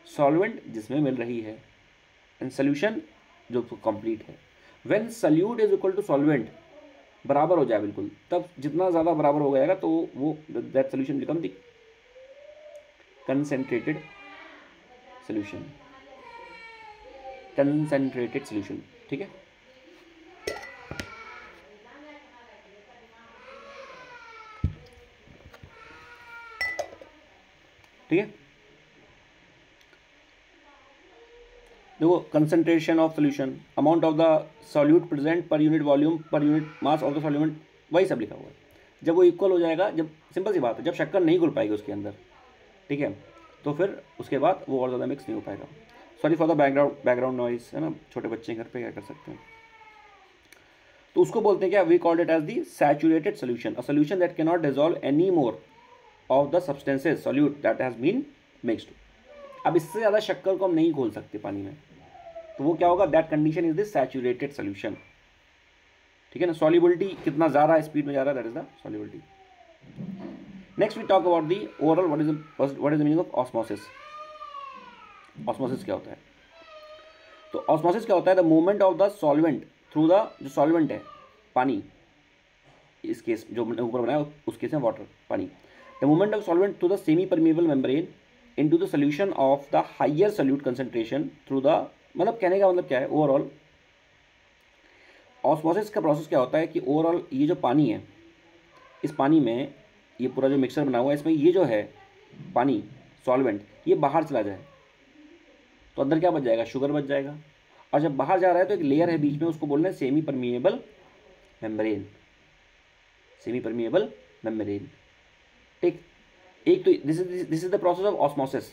सॉल्वेंट जिसमें मिल रही है, एंड सॉल्यूशन जो कंप्लीट है। When solute is equal to solvent, बराबर हो जाए बिल्कुल, तब जितना ज़्यादा बराबर हो जाएगा तो वो that solution become the concentrated solution, concentrated solution, ठीक है। ठीक है, देखो concentration of solution, amount of the solute present per unit volume per unit mass of the solvent, वही सब लिखा हुआ है। जब वो इक्वल हो जाएगा, जब सिंपल सी बात है, जब शक्कर नहीं घुल पाएगी उसके अंदर, ठीक है, तो फिर उसके बाद वो और ज़्यादा मिक्स नहीं हो पाएगा। Sorry for the background noise, है ना, छोटे बच्चे घर पे क्या कर सकते हैं। तो उसको बोलते हैं क्या, we called it as the saturated solution, a solution that can not dissolve any more of the substances solute that has been mixed. अब इससे ज़्यादा शक्कर को हम नहीं घोल सकते पानी में, तो वो क्या होगा, that condition is the saturated solution. ठीक है ना, सॉल्युबिलिटी कितना ज़्यादा स्पीड में जा रहा है, that is the solubility. Next we talk about the overall what is the meaning of osmosis. Osmosis क्या होता है? तो ऑस्मोसिस क्या होता है? The movement of the solvent through the, जो सॉल्वेंट है पानी, इस केस जो मैंने ऊपर बनाया उस केस में वाटर, पानी, the movement of solvent through the semi permeable membrane into the solution of the higher solute concentration through the, मतलब कहने का मतलब क्या है, ओवरऑल ऑस्मोसिस का प्रोसेस क्या होता है कि ओवरऑल ये जो पानी है, इस पानी में ये पूरा जो मिक्सचर बना हुआ है, इसमें ये जो है पानी सॉल्वेंट, ये बाहर चला जाए तो अंदर क्या बच जाएगा? शुगर बच जाएगा। और जब बाहर जा रहा है तो एक लेयर है बीच में, उसको बोलना है semi permeable membrane, semi permeable membrane. ठीक, एक तो this is the process of osmosis.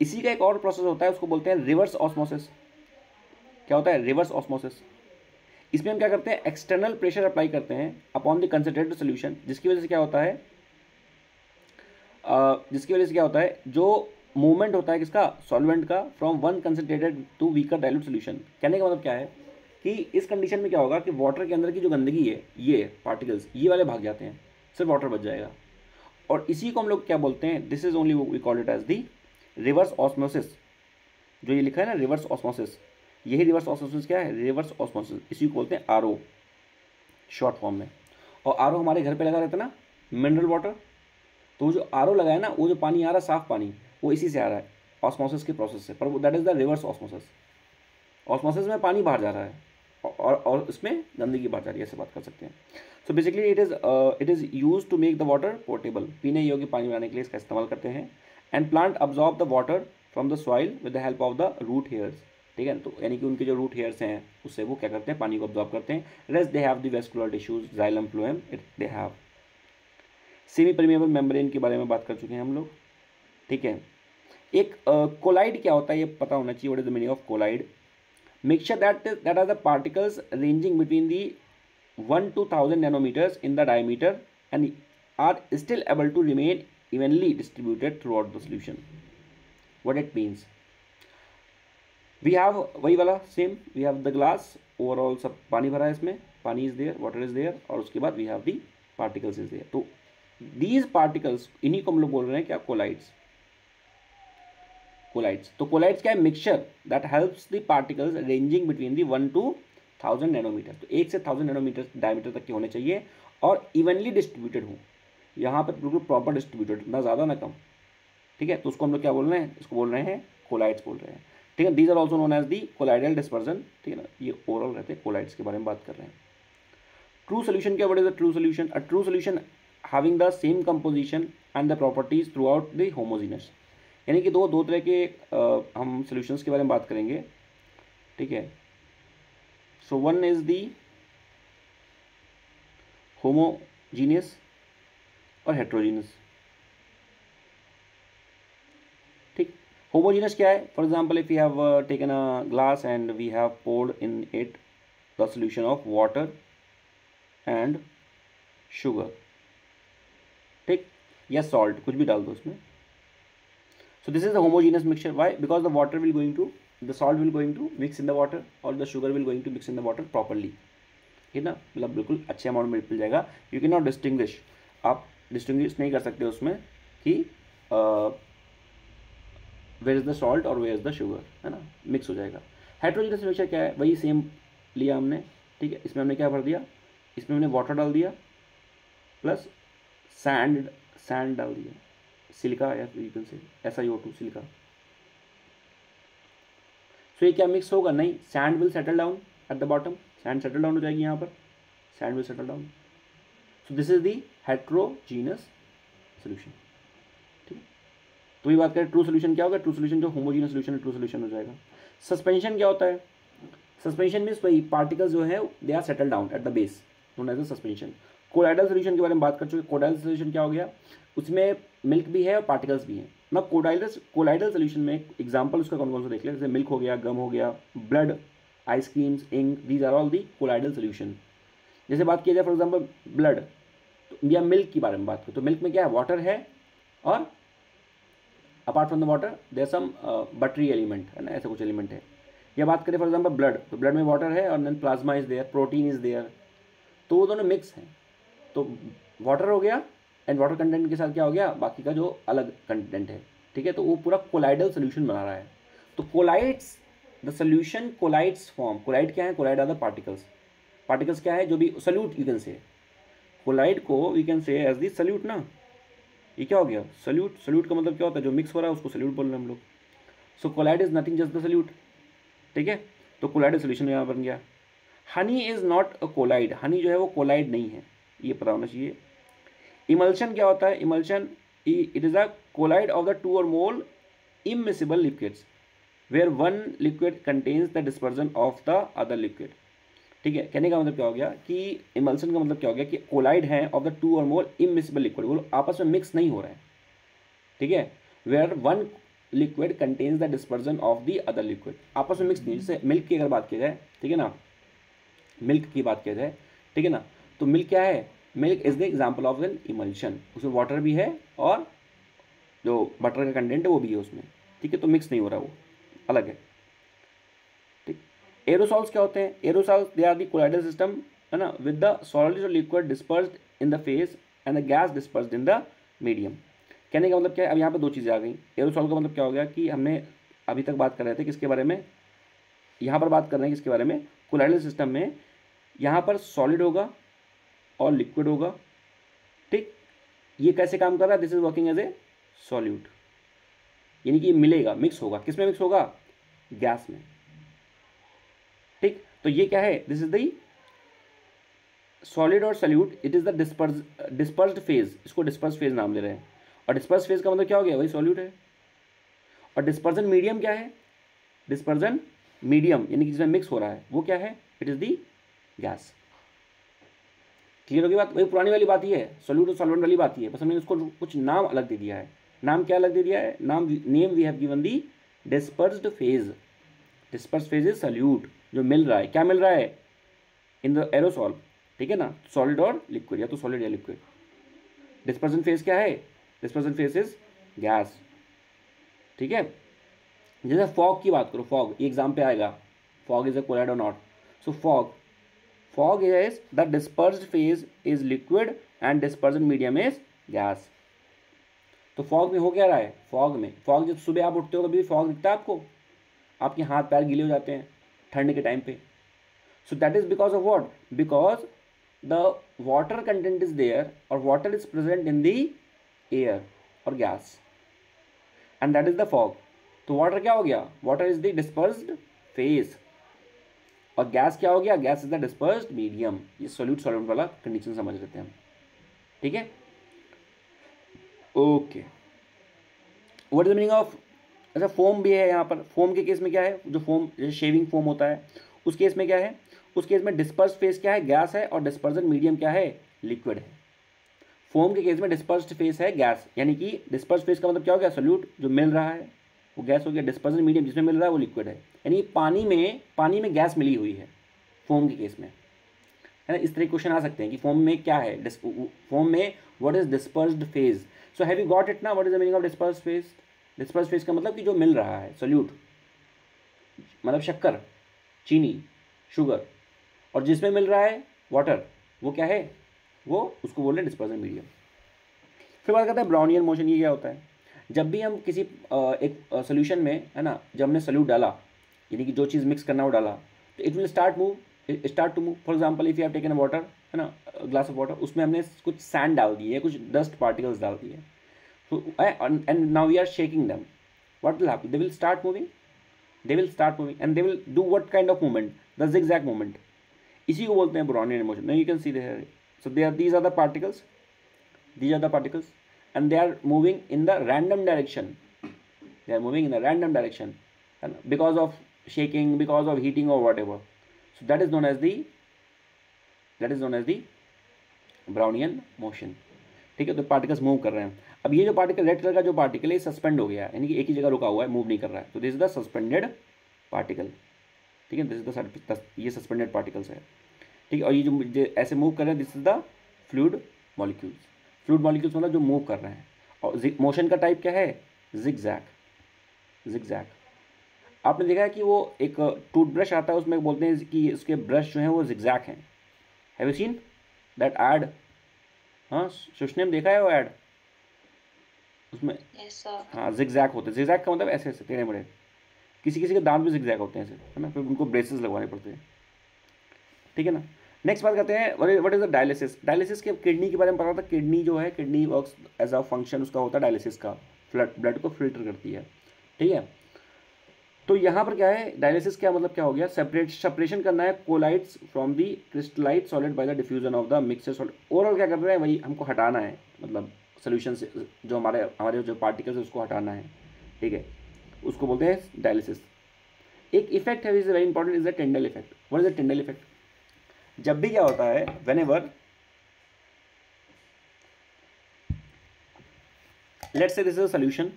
इसी का एक और प्रोसेस होता है, उसको बोलते हैं रिवर्स ऑस्मोसिस। क्या होता है? Reverse osmosis. इसमें हम क्या करते हैं? एक्सटर्नल प्रेशर अप्लाई करते हैं अपॉन द कंसंट्रेटेड सॉल्यूशन, जिसकी वजह से क्या होता है, जो मूवमेंट होता है किसका? सॉल्वेंट का, from one concentrated to weaker dilute solution. कहने का मतलब क्या है कि इस कंडीशन में क्या होगा कि वाटर के अंदर की जो गंदगी है, ये पार्टिकल्स ये वाले भाग जाते हैं, सिर्फ वाटर बच जाएगा। और इसी को हम लोग क्या बोलते हैं? This is only we call it as the reverse osmosis. जो ये लिखा है ना रिवर्स ऑस्मोसिस, यही रिवर्स ऑस्मोसिस क्या है? Reverse osmosis. इसी को बोलते हैं आरओ शॉर्ट फॉर्म में। और आरओ हमारे घर पे लगा रहता है ना, मिनरल वाटर, तो वो जो आरओ लगा है ना, वो जो पानी आ रहा है साफ पानी, वो इसी से आ रहा है, ऑस्मोसिस के प्रोसेस से, पर that is the reverse osmosis. Osmosis में पानी बाहर जा रहा है और इसमें गंदगी बाहर जा रही है, ऐसे बात कर सकते हैं। So basically it is use to make the water portable, पीने योग्य पानी बनाने के लिए इसका इस्तेमाल करते हैं। And plant absorb the water from the soil with the help of the root hairs. ठीक है, तो यानी कि उनके जो रूट हेयर्स हैं उससे वो क्या करते हैं? पानी को अब्जॉर्ब करते हैं। Rest they have the vascular tissues, xylem, phloem, it they have. Semi permeable membrane के बारे में बात कर चुके हैं हम लोग। ठीक है, एक कोलाइड क्या होता है ये पता होना चाहिए। What is the meaning of colloid? Mixture that are the particles ranging between the 1 to 1000 nanometers in the diameter and are still able to remain evenly distributed throughout the solution. What it means? We have वही वाला same, we have the glass, overall सब पानी भरा है इसमें, पानी is there, water is there, और उसके बाद we have the particles is there. तो these particles, इन्हीं को हम लोग बोल रहे हैं क्या? कोलाइड्स। कोलाइड्स, तो कोलाइड्स क्या है? Mixture that helps the particles ranging between the 1 to 1000 nanometer, तो 1 से 1000 नैनोमीटर डायमीटर तक के होने चाहिए और इवनली डिस्ट्रीब्यूटेड हो। यहाँ पर बिल्कुल प्रॉपर डिस्ट्रीब्यूटेड, ना ज़्यादा ना कम। ठीक है, तो उसको हम लोग क्या बोल रहे हैं? इसको बोल रहे हैं कोलाइड्स बोल रहे हैं। ठीक है, these are also known as the colloidal dispersion. ठीक है ना, ये ओवरऑल रहते हैं, कोलाइड्स के बारे में बात कर रहे हैं। ट्रू सोल्यूशन क्या? What is a true solution? A true solution having the same composition and the properties through out the homogeneous. यानी कि दो तरह के हम सॉल्यूशंस के बारे में बात करेंगे। ठीक है, so one is the homogeneous और हेट्रोजीनियस। ठीक, होमोजीनियस क्या है? For example if you have taken a glass and we have poured in it the solution of water and sugar, ठीक, या सॉल्ट, कुछ भी डाल दो उसमें। So this is the homogeneous mixture. Why? Because the water will going to, the salt will going to mix in the water or the sugar will going to mix in the water properly. ठीक ना, मतलब बिल्कुल अच्छे amount में मिल जाएगा। You can not distinguish, आप distinguish नहीं कर सकते उसमें कि वेयर इज द सॉल्ट और वेयर इज द शुगर, है ना, मिक्स हो जाएगा। हेट्रोजीनियस मिक्सचर क्या है? वही सेम लिया हमने। ठीक है, इसमें हमने क्या भर दिया? इसमें हमने वाटर डाल दिया प्लस सैंड डाल दिया, सिलिका या यू कैन से SiO2 सिलिका। सो ये क्या मिक्स होगा? नहीं, sand will settle down at the bottom, sand settle down हो जाएगी यहाँ पर, sand will settle down. So this is the heterogeneous solution. ठीक है, तो ये बात करें ट्रू सोल्यूशन क्या होगा? ट्रू सोल्यूशन जो होमोजीनस सोल्यूशन है, ट्रू सोल्यूशन हो जाएगा। सस्पेंशन क्या होता है? सस्पेंशन मीन्स वही पार्टिकल्स जो है they are settle down at the base, known as a suspension. Colloidal solution के बारे में बात कर चुके। कोलाइडल सोल्यूशन क्या हो गया? उसमें मिल्क भी है और पार्टिकल्स भी हैं। ना कोलाइडल सोल्यूशन में एग्जांपल उसका कौन कौन सा देख ले, जैसे मिल्क हो गया, गम हो गया, blood, ice creams, ink, these are all the colloidal solution. जैसे बात किया जाए फॉर एग्जांपल ब्लड या मिल्क के बारे में बात करें, तो मिल्क में क्या है? वाटर है और apart from the water there some buttery element, है ना, ऐसा कुछ एलिमेंट है। या बात करें फॉर एग्जांपल ब्लड, तो ब्लड में वाटर है और then plasma is there, protein is there, तो वो दोनों मिक्स हैं। तो वाटर हो गया एंड वाटर कंटेंट के साथ क्या हो गया, बाकी का जो अलग कंटेंट है, ठीक है। तो वो पूरा कोलाइडल सोल्यूशन बना रहा है। तो colloids, the solution colloids form. Colloid क्या है, colloid are the particles. Particles क्या है, जो भी solute you can say, colloid को we can say as the solute ना। ये क्या हो गया, सल्यूट। सल्यूट का मतलब क्या होता है, जो मिक्स हो रहा है उसको सल्यूट बोल रहे हैं हम लोग। So colloid is nothing just the solute, ठीक है। तो कोलाइड सोल्यूशन यहाँ बन गया। Honey is not a colloid, honey जो है वो कोलाइड नहीं है, ये पता होना चाहिए। इमल्शन क्या होता है, emulsion it is a colloid of the two or more immiscible liquids where one liquid contains the dispersion of the other liquid, ठीक है। कहने का मतलब क्या हो गया कि इमल्सन का मतलब क्या हो गया कि कोलाइड है of the two or more immiscible liquid, वो आपस में मिक्स नहीं हो रहे हैं, ठीक है। Where one liquid contains the dispersion of the other liquid, आपस में मिक्स नहीं। जैसे मिल्क की अगर बात की जाए, ठीक है ना, मिल्क की बात की जाए, ठीक है ना, तो मिल्क क्या है, milk is the example of N emulsion. उसमें वाटर भी है और जो बटर का कंटेंट है वो भी है उसमें, ठीक है। तो मिक्स नहीं हो रहा, वो अलग है, ठीक। एरोसॉल्स क्या होते हैं, aerosols they are the colloidal system, है ना, विद द सॉलिड और liquid dispersed in the phase and the gas dispersed in the medium. कहने का मतलब क्या है, अब यहाँ पे दो चीज़ें आ गई। एरोसॉल का मतलब क्या हो गया कि हमने अभी तक बात कर रहे थे किसके बारे में, यहाँ पर बात कर रहे हैं किसके बारे में, कोलाइडल सिस्टम में। यहाँ पर सॉलिड होगा और लिक्विड होगा, ठीक। ये कैसे काम कर रहा है, this is working as a solute, यानी कि मिलेगा, मिक्स होगा, किस में मिक्स होगा, गैस में, ठीक। तो ये क्या है, दिस इज द सॉलिड और solute, it is the dispersed phase, इसको डिस्पर्स फेज नाम दे रहे हैं। और डिस्पर्स फेज का मतलब क्या हो गया, वही सॉल्यूट है। और डिस्पर्जन मीडियम क्या है, डिस्पर्जन मीडियम यानी कि जिसमें मिक्स हो रहा है वो क्या है, it is the gas. Clear होगी बात, वही पुरानी वाली बात ही है, सॉल्यूट और सॉल्वेंट वाली बात ही है, बस हमने उसको कुछ नाम अलग दे दिया है। नाम क्या अलग दे दिया है, name we have given the dispersed phase. Disperse phase is solute, जो मिल रहा है, क्या मिल रहा है, इन द एरोसॉल, ठीक है ना, सॉलिड और लिक्विड, या तो सॉलिड या लिक्विड। डिस्पर्जन फेज क्या है, डिस्पर्जन फेज इज गैस, ठीक है। जैसे फॉग की बात करो, फॉग, ये एग्जाम पे आएगा, फॉग इज अ कोलाइड और not. So fog is the dispersed phase is liquid and dispersion medium is gas। तो फॉग में हो क्या रहा है, फॉग जब सुबह आप उठते हो कभी फॉग दिखता है आपको, आपके हाथ पैर गीले हो जाते हैं ठंड के टाइम पे। So that is because of what, because the water content is there और water is present in the air और gas, and that is the fog. तो वाटर क्या हो गया, water is the dispersed phase और gas क्या हो गया, gas is the dispersed medium. ये सॉल्यूट सॉल्वेंट वाला कंडीशन समझ लेते हैं हम, ठीक है। Okay, what is the meaning of, अच्छा फोम भी है यहाँ पर। फोम के केस में क्या है, जो फोम जैसे शेविंग फोम होता है उस केस में क्या है, उस केस में डिस्पर्स फेस क्या है, गैस है, और डिस्पर्जन मीडियम क्या है, लिक्विड है। फोम के केस में डिस्पर्स्ड फेस है गैस, यानी कि डिस्पर्स फेस का मतलब क्या हो गया, सॉल्यूट जो मिल रहा है वो गैस हो गया, डिस्पर्जन मीडियम जिसमें मिल रहा है वो लिक्विड है, यानी पानी में गैस मिली हुई है फोम के केस में, है ना। इस तरह क्वेश्चन आ सकते हैं कि फोम में क्या है, फोम में what is dispersed phase. So have you got it ना, what is the meaning of dispersed phase. Dispersed phase का मतलब कि जो मिल रहा है, सॉल्यूट मतलब शक्कर, चीनी, शुगर, और जिसमें मिल रहा है वाटर, वो क्या है, वो उसको बोल रहे हैं डिस्पर्जन मीडियम। फिर बात करते हैं ब्राउनियन मोशन। ये क्या होता है, जब भी हम किसी एक सोल्यूशन में, है ना, जब हमने सॉल्यूट डाला, यानी कि जो चीज़ मिक्स करना वो डाला, तो it will start to move. For example if you have taken a water, है ना, ग्लास ऑफ वाटर, उसमें हमने कुछ सैंड डाल दी है, कुछ डस्ट पार्टिकल्स डाल दिए, so and now we are shaking them, what will happen, they will start moving and they will do what kind of movement, the zigzag movement। इसी को बोलते हैं Brownian motion. now you can see there, so these are the particles and they are moving in the random direction, and because of shaking, because of heating or whatever, so that is known as the Brownian motion, ठीक है। तो particles move कर रहे हैं। अब ये जो particle, red colour का जो पार्टिकल है, सस्पेंड हो गया है, यानी कि एक ही जगह रुका हुआ है, मूव नहीं कर रहा है, तो this is the suspended particle, ठीक है। दिस इज द ये सस्पेंडेड पार्टिकल्स है, ठीक है। और ये जो ऐसे मूव कर रहे हैं, this is the fluid molecules मतलब जो मूव कर रहे हैं। और मोशन का टाइप क्या है, जिगजैग। आपने देखा है कि वो एक टूथब्रश आता है, उसमें बोलते हैं कि उसके ब्रश जो हैं वो जिगजैग हैं, have you seen, that ad, हाँ सुष्ने ने देखा है वो ऐड, उसमें यस सर। हाँ जिगजैग होते हैं, जिगजैग का मतलब ऐसे ऐसे टेढ़े मेढ़े, किसी किसी के दांत भी जिगजैग होते हैं ऐसे, है ना, फिर उनको ब्रेसेस लगवाने पड़ते हैं, ठीक है ना। नेक्स्ट बात करते हैं what is the dialysis. Dialysis के किडनी के बारे में पता था, किडनी जो है, kidney works as a function उसका होता है डायलिसिस का, ब्लड को फिल्टर करती है, ठीक है। तो यहाँ पर क्या है, डायलिसिस क्या मतलब क्या हो गया, सेपरेशन करना है colloids from the crystallite solid by the diffusion of the mixer solid. Overall क्या कर रहे हैं, वही हमको हटाना है, मतलब सोल्यूशन से जो हमारे हमारे जो पार्टिकल्स है उसको हटाना है, ठीक है, उसको बोलते हैं डायलिसिस। एक इफेक्ट है is very important, is the Tyndall effect. What is the Tyndall effect? जब भी क्या होता है, whenever let's say this is a solution,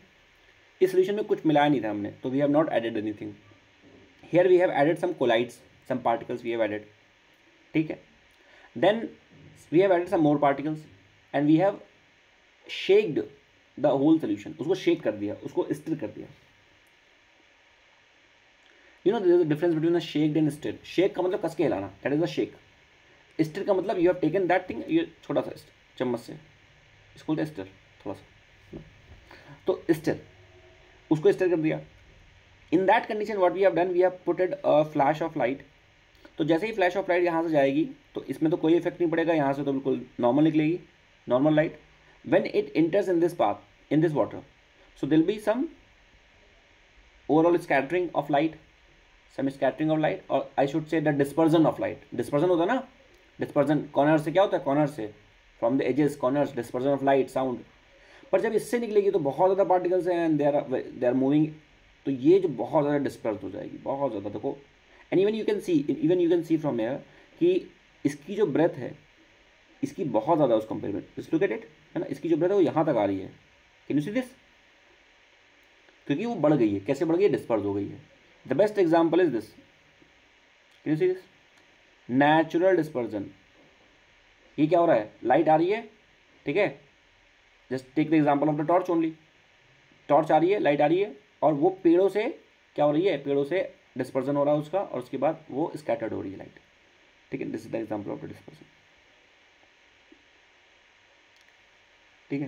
इस सोल्यूशन में कुछ मिलाया नहीं था हमने, तो we have not added anything, here we have added some colloids, some particles we have added, ठीक है। Then we have added some more particles and we have shaked the whole solution, उसको शेक कर दिया, उसको stir कर दिया। You know there is a difference between a shaked and stir. Shake का मतलब कस के हिलाना, that is a shake. Stir का मतलब you have taken that thing, ये छोटा सा चम्मच से, इसको बोलते हैं स्टिर, थोड़ा सा, तो स्टिर, उसको स्टिर कर दिया। In that condition what we have done, we have putted a flash of light. तो जैसे ही फ्लैश ऑफ लाइट यहाँ से जाएगी तो इसमें तो कोई इफेक्ट नहीं पड़ेगा, यहाँ से तो बिल्कुल नॉर्मल निकलेगी, normal light. When it enters in this path, in this water, so there'll be some overall scattering of light, some scattering of light, or I should say the dispersion of light. Dispersion होता है ना, dispersion corner से क्या होता है, corner से, from the edges corners, dispersion of light sound. पर जब इससे निकलेगी तो बहुत ज़्यादा पार्टिकल्स हैं एंड दे आर मूविंग, तो ये जो बहुत ज़्यादा डिस्पर्स हो जाएगी, बहुत ज़्यादा। देखो and even you can see from air कि इसकी जो ब्रेथ है, इसकी बहुत ज़्यादा उस कंपेयर में, लुक एट इट, है ना, इसकी जो ब्रेथ है वो यहाँ तक आ रही है, कैन यू सी दिस, क्योंकि वो बढ़ गई है। कैसे बढ़ गई है, डिस्पर्स हो गई है। The best example is this, can you see this, natural dispersion. ये क्या हो रहा है, लाइट आ रही है, ठीक है, just take the example of the torch only, torch आ रही है, लाइट आ रही है, और वो पेड़ों से क्या हो रही है, पेड़ों से डिस्पर्जन हो रहा है उसका, और उसके बाद वो स्कैटर्ड हो रही है लाइट, ठीक है। This is the example of the dispersion, ठीक है।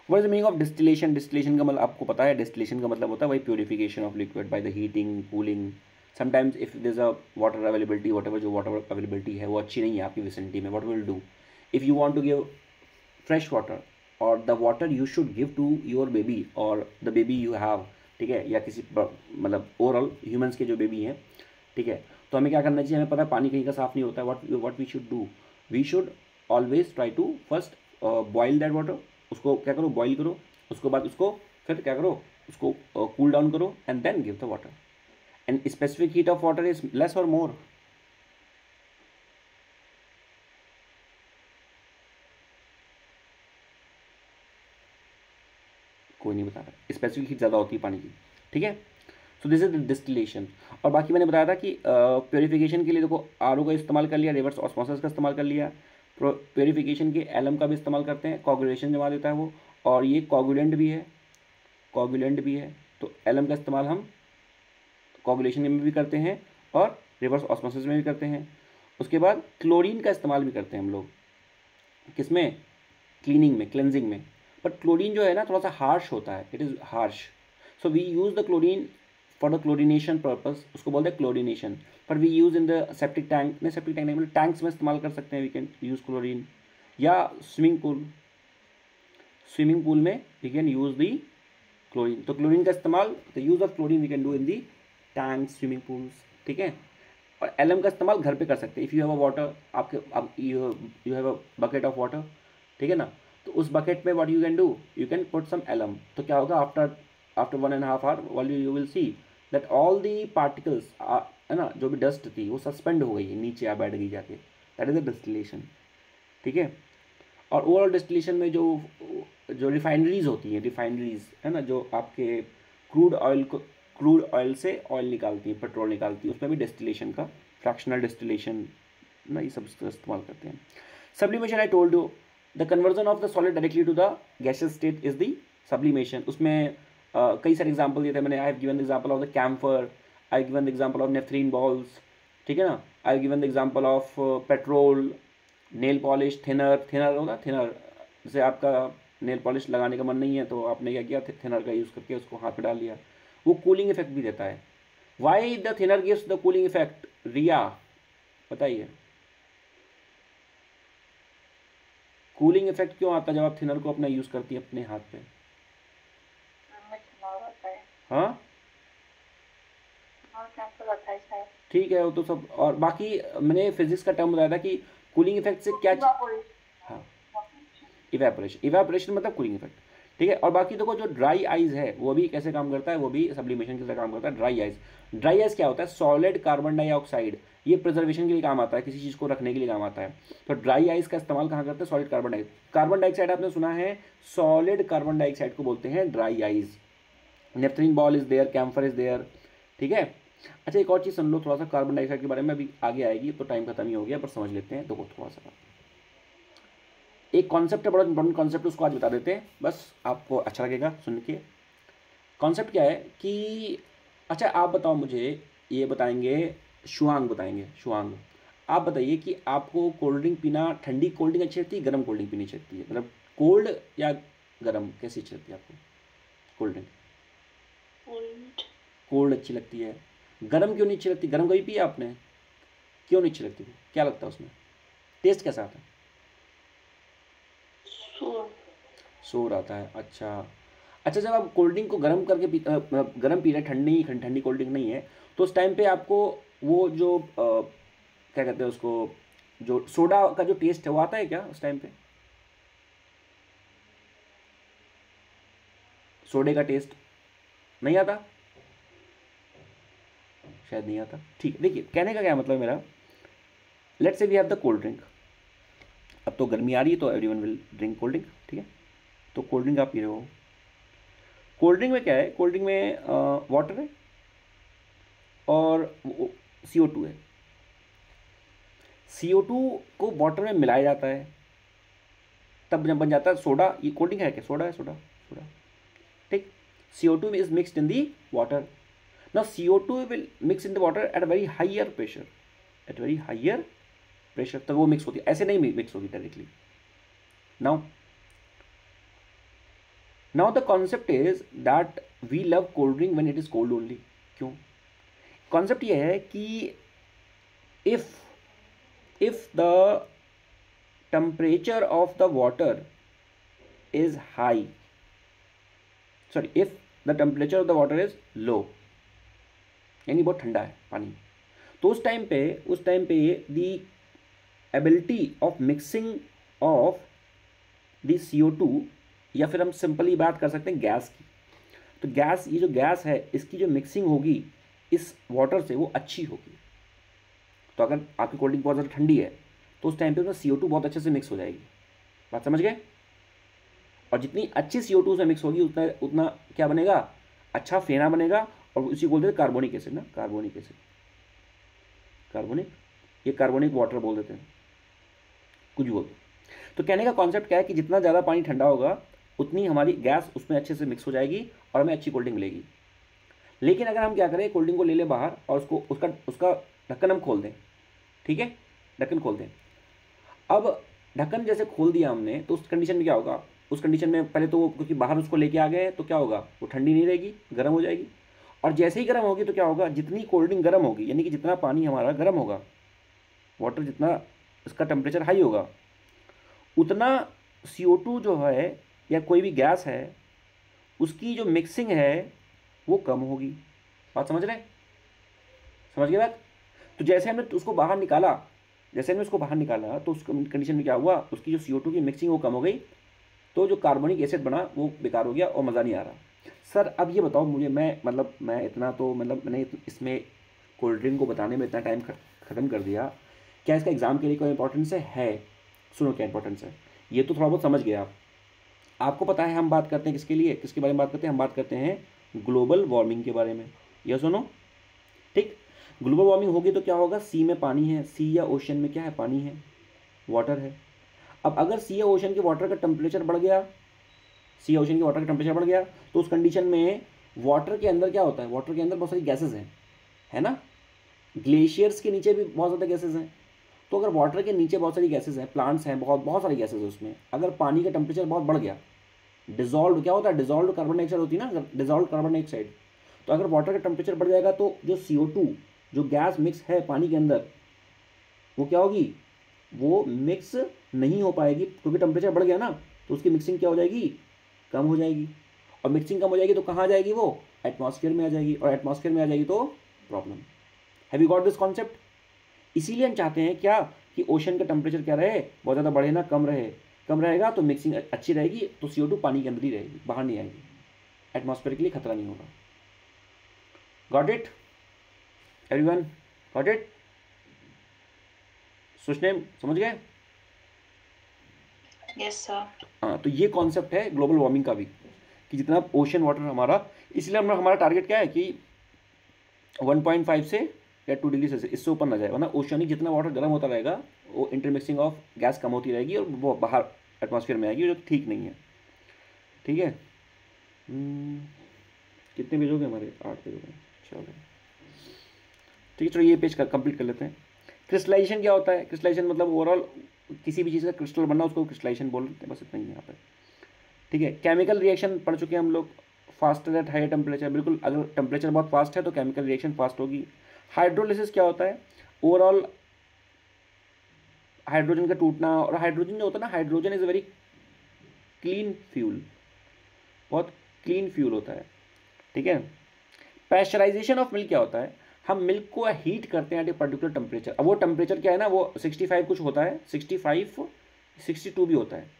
What is the meaning of distillation? Distillation का मतलब आपको पता है, डिस्टिलेशन का मतलब होता है वही purification of liquid by the heating, cooling. Sometimes if there is a water availability, what जो वाटर अवेलेबिलिटी है वो अच्छी नहीं है आपकी विसिनिटी में, what will do, if you want to give fresh water, or the water you should give to your baby or the baby you have, ठीक है, या किसी मतलब ओवरऑल ह्यूमंस के जो बेबी हैं, ठीक है, तो हमें क्या करना चाहिए, हमें पता है पानी कहीं का साफ़ नहीं होता है, what we should do, we should always try to first boil that water, उसको क्या करो, बॉयल करो, उसके बाद उसको फिर क्या करो, उसको कूल डाउन करो and then give the water, and specific heat of water is less और मोर। कोई नहीं बता रहा, स्पेसिफिक हीट ज़्यादा होती है पानी की, ठीक है। So this is the distillation. और बाकी मैंने बताया था कि प्योरीफिकेशन के लिए देखो आर का इस्तेमाल कर लिया, रिवर्स ऑस्मोसिस का इस्तेमाल कर लिया, प्योरीफिकेशन के एलम का भी इस्तेमाल करते हैं, कोगुलेशन जमा देता है वो, और ये कोगुलेंट भी है, कोगुलेंट भी है, तो एलम का इस्तेमाल हम कोगुलेशन में भी करते हैं और रिवर्स ऑस्मोसिस में भी करते हैं। उसके बाद क्लोरीन का इस्तेमाल भी करते हैं हम लोग, किसमें, क्लीनिंग में, क्लेंजिंग में। बट क्लोरीन जो है ना थोड़ा सा हार्श होता है, it is harsh, so we use the chlorine for the chlorination purpose, उसको बोलते हैं क्लोरीनेशन। पर we use in the septic tank, नहीं सेप्टिक टैंक नहीं, मतलब टैंक्स में इस्तेमाल कर सकते हैं, वी कैन यूज़ क्लोरीन, या स्विमिंग पूल में we can use the chlorine. तो क्लोरीन का इस्तेमाल, the use of chlorine we can do in the tank, swimming pools, ठीक है। और एलम का इस्तेमाल घर पे कर सकते हैं, if you have a water, आपके you have a bucket of water, ठीक है ना, तो उस बकेट में what you can do, you can put some alum, तो क्या होगा, after 1.5 hour you will see that all the particles, है ना, जो भी डस्ट थी वो सस्पेंड हो गई है नीचे, आ बैठ गई जाके, दैट इज द डिस्टिलेशन, ठीक है। और ओवरऑल डिस्टिलेशन में जो रिफाइनरीज होती हैं, रिफाइनरीज है ना, जो आपके क्रूड ऑयल से ऑयल निकालती है, पेट्रोल निकालती है, उसमें भी डिस्टिलेशन का, फ्रैक्शनल डिस्टिलेशन ना, ये सब इस्तेमाल करते हैं। Sublimation I told you, the conversion of the solid directly to the gaseous state is the sublimation. उसमें कई सारे एग्जाम्पल दिए थे मैंने, I have given the example of the camphor, I given the example of naphthalene balls, ठीक है ना, I have given the example of petrol, nail polish, thinner, thinner होगा थिनर, जैसे आपका नेल पॉलिश लगाने का मन नहीं है तो आपने क्या किया, थिनर का यूज़ करके उसको हाथ पे डाल लिया, वो कूलिंग इफेक्ट भी देता है। Why the thinner gives the cooling effect, Riya बताइए। कूलिंग इफेक्ट क्यों आता है जब आप थिनर को अपना यूज़ करती हैं अपने हाथ पे? हाँ ठीक है, वो तो सब, और बाकी मैंने फिजिक्स का टर्म बताया था कि कूलिंग इफेक्ट से क्या हाँ, इवेपोरेशन, इवेपोरेशन मतलब कूलिंग इफेक्ट, ठीक है। और बाकी देखो जो ड्राई आइज है वो भी कैसे काम करता है, वो भी सब्लिमेशन की तरह काम करता है। ड्राई आइज, ड्राई आइज क्या होता है, सॉलिड कार्बन डाइऑक्साइड, ये प्रिजर्वेशन के लिए काम आता है, किसी चीज़ को रखने के लिए काम आता है। तो ड्राई आइज का इस्तेमाल कहाँ करते हैं, solid carbon dioxide, carbon dioxide आपने सुना है, सॉलिड कार्बन डाइऑक्साइड को बोलते हैं dry ice. Naphthalene ball is there, camphor is there, ठीक है। अच्छा एक और चीज़ सुन लो थोड़ा सा कार्बन डाइऑक्साइड के बारे में, अभी आगे आएगी तो टाइम खत्म ही हो गया, पर समझ लेते हैं। देखो थोड़ा सा एक कॉन्सेप्ट है, बड़ा इंपॉर्टेंट कॉन्सेप्ट, उसको आज बता देते हैं, बस आपको अच्छा लगेगा सुन के। कॉन्सेप्ट क्या है कि, अच्छा आप बताओ मुझे, ये बताएंगे शुआंग, बताएंगे शुआंग, आप बताइए कि आपको कोल्ड ड्रिंक पीना, ठंडी कोल्ड ड्रिंक अच्छी लगती है, गर्म कोल्ड ड्रिंक पीनी अच्छी लगती है, मतलब कोल्ड या गर्म, कैसी अच्छी लगती है आपको कोल्ड ड्रिंक? कोल्ड अच्छी लगती है। गर्म क्यों नहीं अच्छी लगती, गर्म कभी पिया आपने, क्यों नहीं अच्छी लगती, क्या लगता है उसमें, टेस्ट कैसा आता है? शोर आता है, अच्छा। अच्छा जब आप कोल्ड ड्रिंक को गर्म करके गर्म पी रहे, ठंडी ठंडी कोल्ड ड्रिंक नहीं है, तो उस टाइम पे आपको वो जो क्या कहते हैं उसको, जो सोडा का जो टेस्ट है वो आता है क्या उस टाइम पे, सोडे का टेस्ट नहीं आता, शायद नहीं आता, ठीक है। देखिए कहने का क्या मतलब मेरा, let's say we have the cold drink, अब तो गर्मी आ रही है तो everyone will drink cold drink, ठीक है। तो कोल्ड ड्रिंक आप पी रहे हो, कोल्ड ड्रिंक में क्या है, कोल्ड ड्रिंक में वाटर है और CO2 है। CO2 को वाटर में मिलाया जाता है, तब जब बन जाता है सोडा। ये कोल्ड ड्रिंक है क्या, सोडा है, सोडा सोडा, ठीक। CO2 is mixed in the water, now CO2 will mix in the water at very higher pressure, at very higher pressure, तब वो मिक्स होती है, ऐसे नहीं मिक्स होगी directly. Now now the concept is that we love cold drink when it is cold only. क्यों? Concept ये है कि if the temperature of the water is high, sorry, if the temperature of the water is low, यानी बहुत ठंडा है पानी, तो उस टाइम पे the ability of mixing of the CO2, या फिर हम सिंपली बात कर सकते हैं गैस की, तो गैस, ये जो गैस है इसकी जो मिक्सिंग होगी इस वाटर से वो अच्छी होगी। तो अगर आपकी कोल्ड ड्रिंक बहुत ज़्यादा ठंडी है तो उस टाइम पे उसमें CO2 बहुत अच्छे से मिक्स हो जाएगी, बात समझ गए। और जितनी अच्छी CO2 उसमें मिक्स होगी उतना उतना क्या बनेगा, अच्छा फेना बनेगा, और उसी को बोलते हैं कार्बोनिक एसिड ना, कार्बोनिक एसिड, कार्बोनिक, ये कार्बोनिक वाटर बोल देते हैं, कुछ भी बोलते हैं। तो कहने का कॉन्सेप्ट क्या है कि जितना ज़्यादा पानी ठंडा होगा उतनी हमारी गैस उसमें अच्छे से मिक्स हो जाएगी और हमें अच्छी कोल्ड ड्रिंक मिलेगी। लेकिन अगर हम क्या करें, कोल्ड ड्रिंक को ले लें बाहर और उसका ढक्कन हम खोल दें, ठीक है, ढक्कन खोल दें। अब ढक्कन जैसे खोल दिया हमने तो उस कंडीशन में क्या होगा, उस कंडीशन में पहले तो क्योंकि बाहर उसको लेके आ गए तो क्या होगा, वो ठंडी नहीं रहेगी, गर्म हो जाएगी। और जैसे ही गर्म होगी तो क्या होगा, जितनी कोल्ड ड्रिंक गर्म होगी, यानी कि जितना पानी हमारा गर्म होगा, वाटर जितना इसका टेम्परेचर हाई होगा, उतना CO2 जो है या कोई भी गैस है उसकी जो मिक्सिंग है वो कम होगी। बात समझ रहे हैं, समझ गए बात। तो जैसे हमने उसको बाहर निकाला, तो उस कंडीशन में क्या हुआ, उसकी जो CO2 की मिक्सिंग वो कम हो गई, तो जो कार्बोनिक एसिड बना वो बेकार हो गया और मज़ा नहीं आ रहा। सर अब ये बताओ मुझे, मैं इतना तो मैंने इसमें कोल्ड ड्रिंक को बताने में इतना टाइम ख़त्म कर दिया, क्या इसका एग्ज़ाम के लिए कोई इंपॉर्टेंस है? सुनो क्या इंपॉर्टेंस है, ये तो थोड़ा बहुत समझ गए आप। आपको पता है हम बात करते हैं किसके लिए, किसके बारे में बात करते हैं, हम बात करते हैं ग्लोबल वार्मिंग के बारे में, यह सुनो, ठीक। ग्लोबल वार्मिंग होगी तो क्या होगा, सी में पानी है, सी या ओशन में क्या है, पानी है, वाटर है। अब अगर सी या ओशन के वाटर का टेम्परेचर बढ़ गया, सी या ओशन के वाटर का टेम्परेचर बढ़ गया, तो उस कंडीशन में वाटर के अंदर क्या होता है, वाटर के अंदर बहुत सारी गैसेज हैं, है ना, ग्लेशियर्स के नीचे भी बहुत ज़्यादा गैसेज हैं, तो अगर वाटर के नीचे बहुत सारी गैसेज हैं, प्लांट्स हैं, बहुत बहुत सारी गैसेज है उसमें, अगर पानी का टेम्परेचर बहुत बढ़ गया, डिजॉल्व क्या होता है, डिजॉल्व कार्बन डाइऑक्साइड होती है ना, डिजॉल्व कार्बन डाइऑक्साइड, तो अगर वाटर का टेम्परेचर बढ़ जाएगा तो जो CO2 जो गैस मिक्स है पानी के अंदर, वो क्या होगी, वो मिक्स नहीं हो पाएगी, क्योंकि टेम्परेचर बढ़ गया ना, तो उसकी मिक्सिंग क्या हो जाएगी, कम हो जाएगी, और मिक्सिंग कम हो जाएगी तो कहाँ आ जाएगी, वो एटमॉस्फेयर में आ जाएगी, और एटमॉस्फेयर में आ जाएगी तो problem. Have you got this concept? इसीलिए हम चाहते हैं क्या, कि ओशन का टेम्परेचर क्या रहे, बहुत ज़्यादा बढ़े ना, कम रहे, कम रहेगा तो मिक्सिंग अच्छी रहेगी, तो CO2 पानी के अंदर ही रहेगी, बाहर नहीं आएगी, एटमॉस्फेयर के लिए खतरा नहीं होगा। Got it everyone, got it? सोचने समझ गए? Yes sir. हाँ, तो ये कॉन्सेप्ट है ग्लोबल वार्मिंग का भी, कि जितना ओशन वाटर हमारा, इसलिए हमारा टारगेट क्या है कि 1.5 से या 2 डिग्री सेल्सियस इससे ऊपर ना जाए, वरना ओशनिक जितना वाटर गर्म होता रहेगा, वो इंटरमिक्सिंग ऑफ गैस कम होती रहेगी और वो बाहर एटमॉस्फेयर में आएगी, जो ठीक नहीं है। ठीक है, कितने पेज हो गए हमारे? 8 पेज हो गए, चलो ठीक है, चलो ये पेज कंप्लीट कर लेते हैं। क्रिस्टलाइजेशन क्या होता है? क्रिस्टलाइजेशन मतलब ओवरऑल किसी भी चीज़ का क्रिस्टल बनना, उसको क्रिस्टलाइजेशन बोलते हैं, बस इतना ही है यहाँ पर। ठीक है, केमिकल रिएक्शन पढ़ चुके हैं हम लोग, फास्टर एट हायर टेम्परेचर, बिल्कुल, अगर टेम्परेचर बहुत फास्ट है तो केमिकल रिएक्शन फास्ट होगी। हाइड्रोलिसिस क्या होता है? ओवरऑल हाइड्रोजन का टूटना, और हाइड्रोजन जो होता है ना, hydrogen is a very clean fuel, बहुत क्लीन फ्यूल होता है। ठीक है, पैस्चराइजेशन ऑफ मिल्क क्या होता है? हम मिल्क को हीट करते हैं एट ए पर्टिकुलर टेम्परेचर, अब वो टेम्परेचर क्या है ना, वो 65 कुछ होता है, 65 62 भी होता है,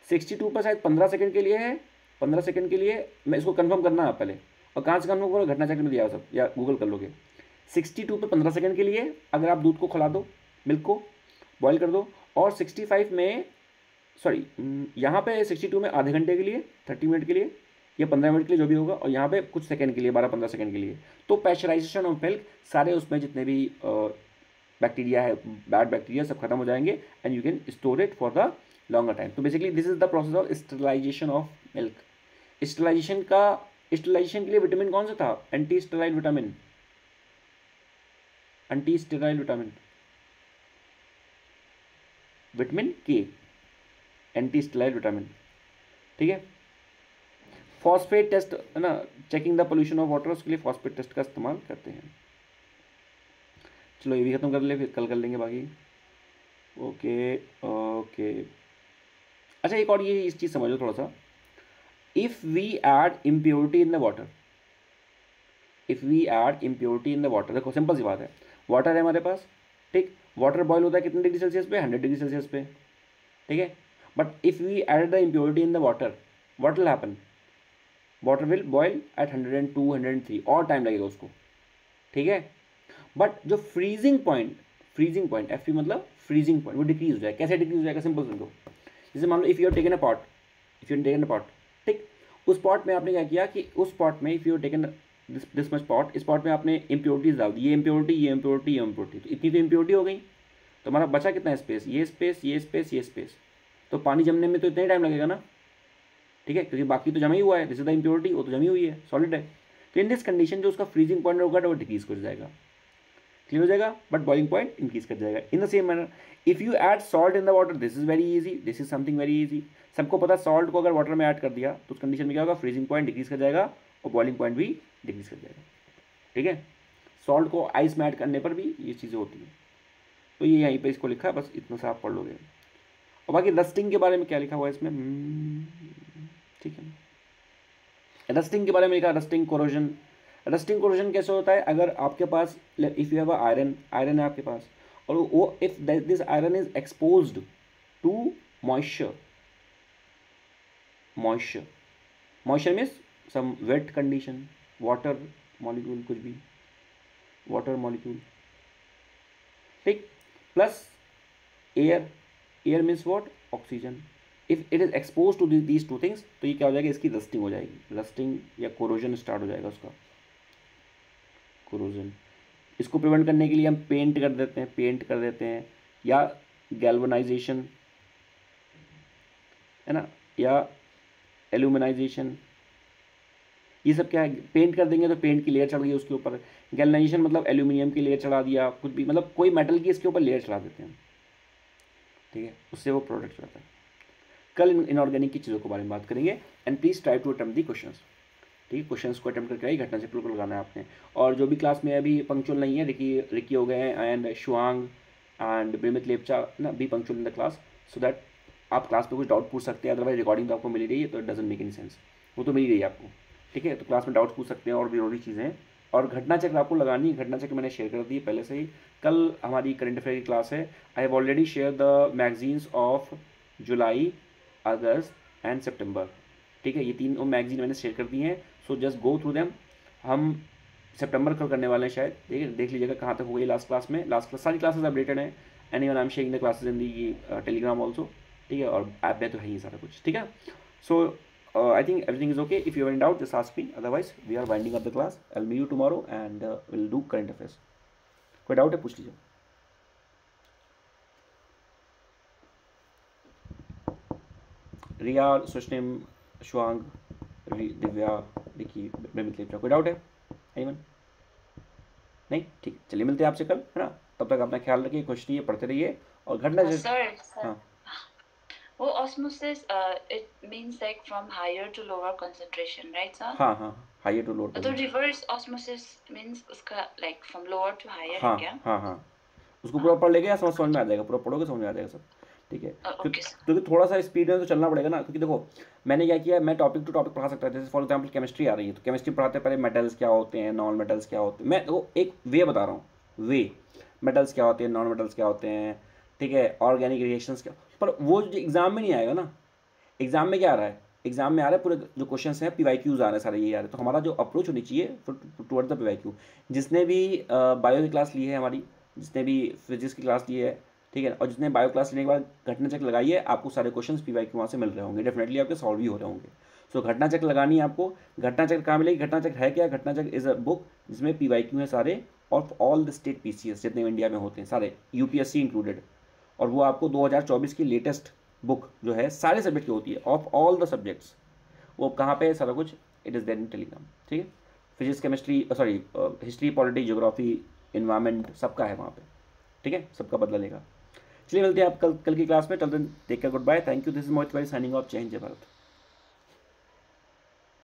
62 पर शायद 15 सेकंड के लिए है, 15 सेकंड के लिए, मैं इसको कंफर्म करना है पहले, और कहाँ से कंफर्म करो, घटना चक्र में दिया सब, या गूगल कर लोगे। 62 पे 15 सेकंड के लिए अगर आप दूध को खिला दो, मिल्क को बॉईल कर दो, और 65 में, सॉरी यहाँ पे 62 में आधे घंटे के लिए, 30 मिनट के लिए या 15 मिनट के लिए, जो भी होगा, और यहाँ पे कुछ सेकंड के लिए, 12-15 सेकंड के लिए। तो पैस्चराइजेशन ऑफ मिल्क, सारे उसमें जितने भी बैक्टीरिया है, बैड बैक्टीरिया, सब खत्म हो जाएंगे, and you can store it for the longer time. तो basically this is the process of sterilisation of milk. Sterilisation के लिए विटामिन कौन सा था? Anti sterile vitamin, anti sterile vitamin, vitamin K, anti sterile vitamin. ठीक है, phosphate test है ना, checking the pollution of water, उसके लिए फॉस्फेट टेस्ट का इस्तेमाल करते हैं। चलो ये भी खत्म कर ले, फिर कल कर लेंगे बाकी। ओके ओके, अच्छा एक और ये इस चीज़ समझो थोड़ा सा, if we add impurity in the water, if we add impurity in the water, देखो सिंपल सी बात है, वाटर है हमारे पास, ठीक, वाटर बॉयल होता है कितने डिग्री सेल्सियस पे? 100 डिग्री सेल्सियस पे। ठीक है, but if we add the impurity in the water, what will happen? Water will boil at 102 103, और टाइम लगेगा उसको। ठीक है, बट जो फ्रीजिंग पॉइंट एफ मतलब फ्रीजिंग पॉइंट, वो डिक्रीज हो जाएगा। कैसे डिक्रीज हो जाएगा? सिंपल समझो, जैसे मान लो if you taken a pot, ठीक, उस पॉट में आपने क्या किया कि उस पॉट में if you taken this much pot, इस पॉट में आपने इम्प्योरिटीज डाल दी, ये इम्प्योरिटी, ये इम्प्योरिटी, ये इम्प्योरिटी, तो इतनी तो इम्प्योरिटी हो गई, तो हमारा बचा कितना स्पेस? ये स्पेस, ये स्पेस, ये स्पेस, तो पानी जमने में तो इतना ही टाइम लगेगा ना। ठीक है, क्योंकि बाकी तो जमा ही हुआ है, दिस इज द इम्प्योरिटी, वो तो जमी हुई है, सॉलिड है। तो इन दिस कंडीशन जो उसका फ्रीजिंग पॉइंट होगा वो डिक्रीज कर जाएगा, क्लियर हो जाएगा, बट बॉइलिंग पॉइंट इंक्रीज कर जाएगा। In the same manner if you add salt in the water, this is very easy, this is something very easy, सबको पता, सॉल्ट को अगर वाटर में ऐड कर दिया तो उस कंडीशन में क्या होगा? फ्रीजिंग पॉइंट डिक्रीज कर जाएगा और बॉइलिंग पॉइंट भी डिक्रीज कर जाएगा। ठीक है, सॉल्ट को आइस में ऐड करने पर भी ये चीज़ें होती हैं। तो ये यहीं पे इसको लिखा है, बस इतना सा आप पढ़ लोगे। और बाकी रस्टिंग के बारे में क्या लिखा हुआ है इसमें? ठीक है, रस्टिंग के बारे में लिखा, रस्टिंग कोरोजन। रस्टिंग कोरोजन कैसे होता है? अगर आपके पास, if you have iron, iron है आपके पास, और वो if this iron is exposed to moisture, moisture means some wet condition, water molecule, कुछ भी वाटर मॉलिक्यूल, ठीक, plus air, air means what? Oxygen. If it is expose to these two things, तो ये क्या हो जाएगा? इसकी रस्टिंग हो जाएगी, रस्टिंग या कोरोजन स्टार्ट हो जाएगा उसका, कोरोजन। इसको प्रिवेंट करने के लिए हम पेंट कर देते हैं, या गैल्वनाइजेशन, है ना, या एल्यूमिनाइजेशन, ये सब क्या है? पेंट कर देंगे तो पेंट की लेयर चढ़ गई उसके ऊपर, गैल्वनाइजेशन मतलब एल्यूमिनियम की लेयर चढ़ा दिया, कुछ भी, मतलब कोई मेटल की इसके ऊपर लेयर चढ़ा देते हैं। ठीक है, उससे वो प्रोडक्ट रहता है। कल इनऑर्गेनिक की चीज़ों के बारे में बात करेंगे। And please try to attempt the questions. ठीक है, क्वेश्चंस को अटेम्प्ट करके आई घटना चक्र को लगाना है आपने। और जो भी क्लास में अभी पंक्चुअल नहीं है, रिकी हो गए हैं एंड शुआंग एंड ब्रिमित लेपचा ना B punctual in the class, so that आप क्लास में कुछ डाउट पूछ सकते हैं। अदरवाइज रिकॉर्डिंग तो आपको मिल रही है, तो it doesn't make any sense, वो तो मिल रही है आपको। ठीक है, तो क्लास में डाउट पूछ सकते हैं और भी जरूरी चीज़ें हैं। और घटना चक्र आपको लगानी है, घटना चक्र मैंने शेयर कर दी पहले से ही। कल हमारी करंट अफेयर की क्लास है। I have already share the magazines of July, August and September. ठीक है, ये तीन मैगजीन मैंने शेयर कर दी हैं। So just go through them. हम सितंबर को करने वाले हैं शायद, ठीक है, देख लीजिएगा कहाँ तक हो गई लास्ट क्लास में। लास्ट क्लास सारी क्लासेस अपडेटेड हैं। Any one I am sharing the classes in the Telegram also. ठीक है, और ऐप में तो है ही सारा कुछ। ठीक है, so I think everything is okay. If you are in doubt just ask me, otherwise we are winding up the class. I will meet you tomorrow and will do current affairs. कोई doubt है पूछ लीजिए। रिया, सुष्निम, शुआंग, Divya, Ricky, ब्रह्मित, कोई doubt है anyone? नहीं, ठीक, चलिए मिलते हैं आपसे कल, है ना। तब तक अपना ख्याल रखिए, खुश रहिए, पढ़ते रहिए और घटना सर हाँ वो osmosis it means like from higher to lower concentration, right sir? हाँ हाँ, हाइयर टू लोअर। तो reverse osmosis means उसका like from lower to higher हाँ है क्या? हाँ हाँ, उसको पूरा पढ़ लेंगे, समझ में आ जाएगा, पूरा पढ़ोगे समझ में आ जाएगा सब। ठीक है, ओके सर। क्योंकि थोड़ा सा स्पीड में तो चलना पड़ेगा ना, क्योंकि देखो मैंने क्या किया, मैं टॉपिक टू टॉपिक पढ़ा सकता था। जैसे फॉर एग्जांपल केमिस्ट्री आ रही है, तो केमिस्ट्री पढ़ाते पहले मेटल्स क्या होते हैं, नॉन मेटल्स क्या होते हैं। मैं देखो एक वे बता रहा हूँ, वे मेटल्स क्या होते हैं, नॉन मेटल्स क्या होते हैं, ठीक है, ऑर्गेनिक रिएक्शंस क्या। पर वो जो एग्जाम में नहीं आएगा ना। एग्जाम में क्या आ रहा है, एग्जाम में आ रहा है पूरे जो क्वेश्चन हैं PYQs आ रहे हैं सारे, ये आ रहे हैं। तो हमारा जो अप्रोच होनी चाहिए टुवर्ड द PYQ। जिसने भी बायो की क्लास ली है हमारी, जिसने भी फिजिक्स की क्लास ली है, ठीक है, और जिसने बायो क्लास लेने के बाद घटना चक्र लगाई है, आपको सारे क्वेश्चन PYQ वहाँ से मिल रहे होंगे, डेफिनेटली आपके सॉल्व भी हो रहे होंगे। सो घटना चक्र लगानी है आपको। घटना चक्र कहाँ मिलेगी? घटना चक्र है क्या? घटना चक्र इज़ अ बुक जिसमें PYQ है सारे, of all the state PCS जितने इंडिया में होते हैं सारे, UPSC इंक्लूडेड। और वो आपको 2024 की लेटेस्ट बुक जो है सारे सब्जेक्ट की होती है, ऑफ ऑल द सब्जेक्ट्स। वो कहाँ पे है सारा कुछ? It is there in Telegram. ठीक है, physics, chemistry, sorry history, polity, geography, environment, सबका है वहाँ पे। ठीक है, सबका बदला लेगा। चलिए मिलते हैं आप कल की क्लास में। Till then take care, good bye, thank you. This is Mohit bhai signing of. जय हिंद, जय भारत।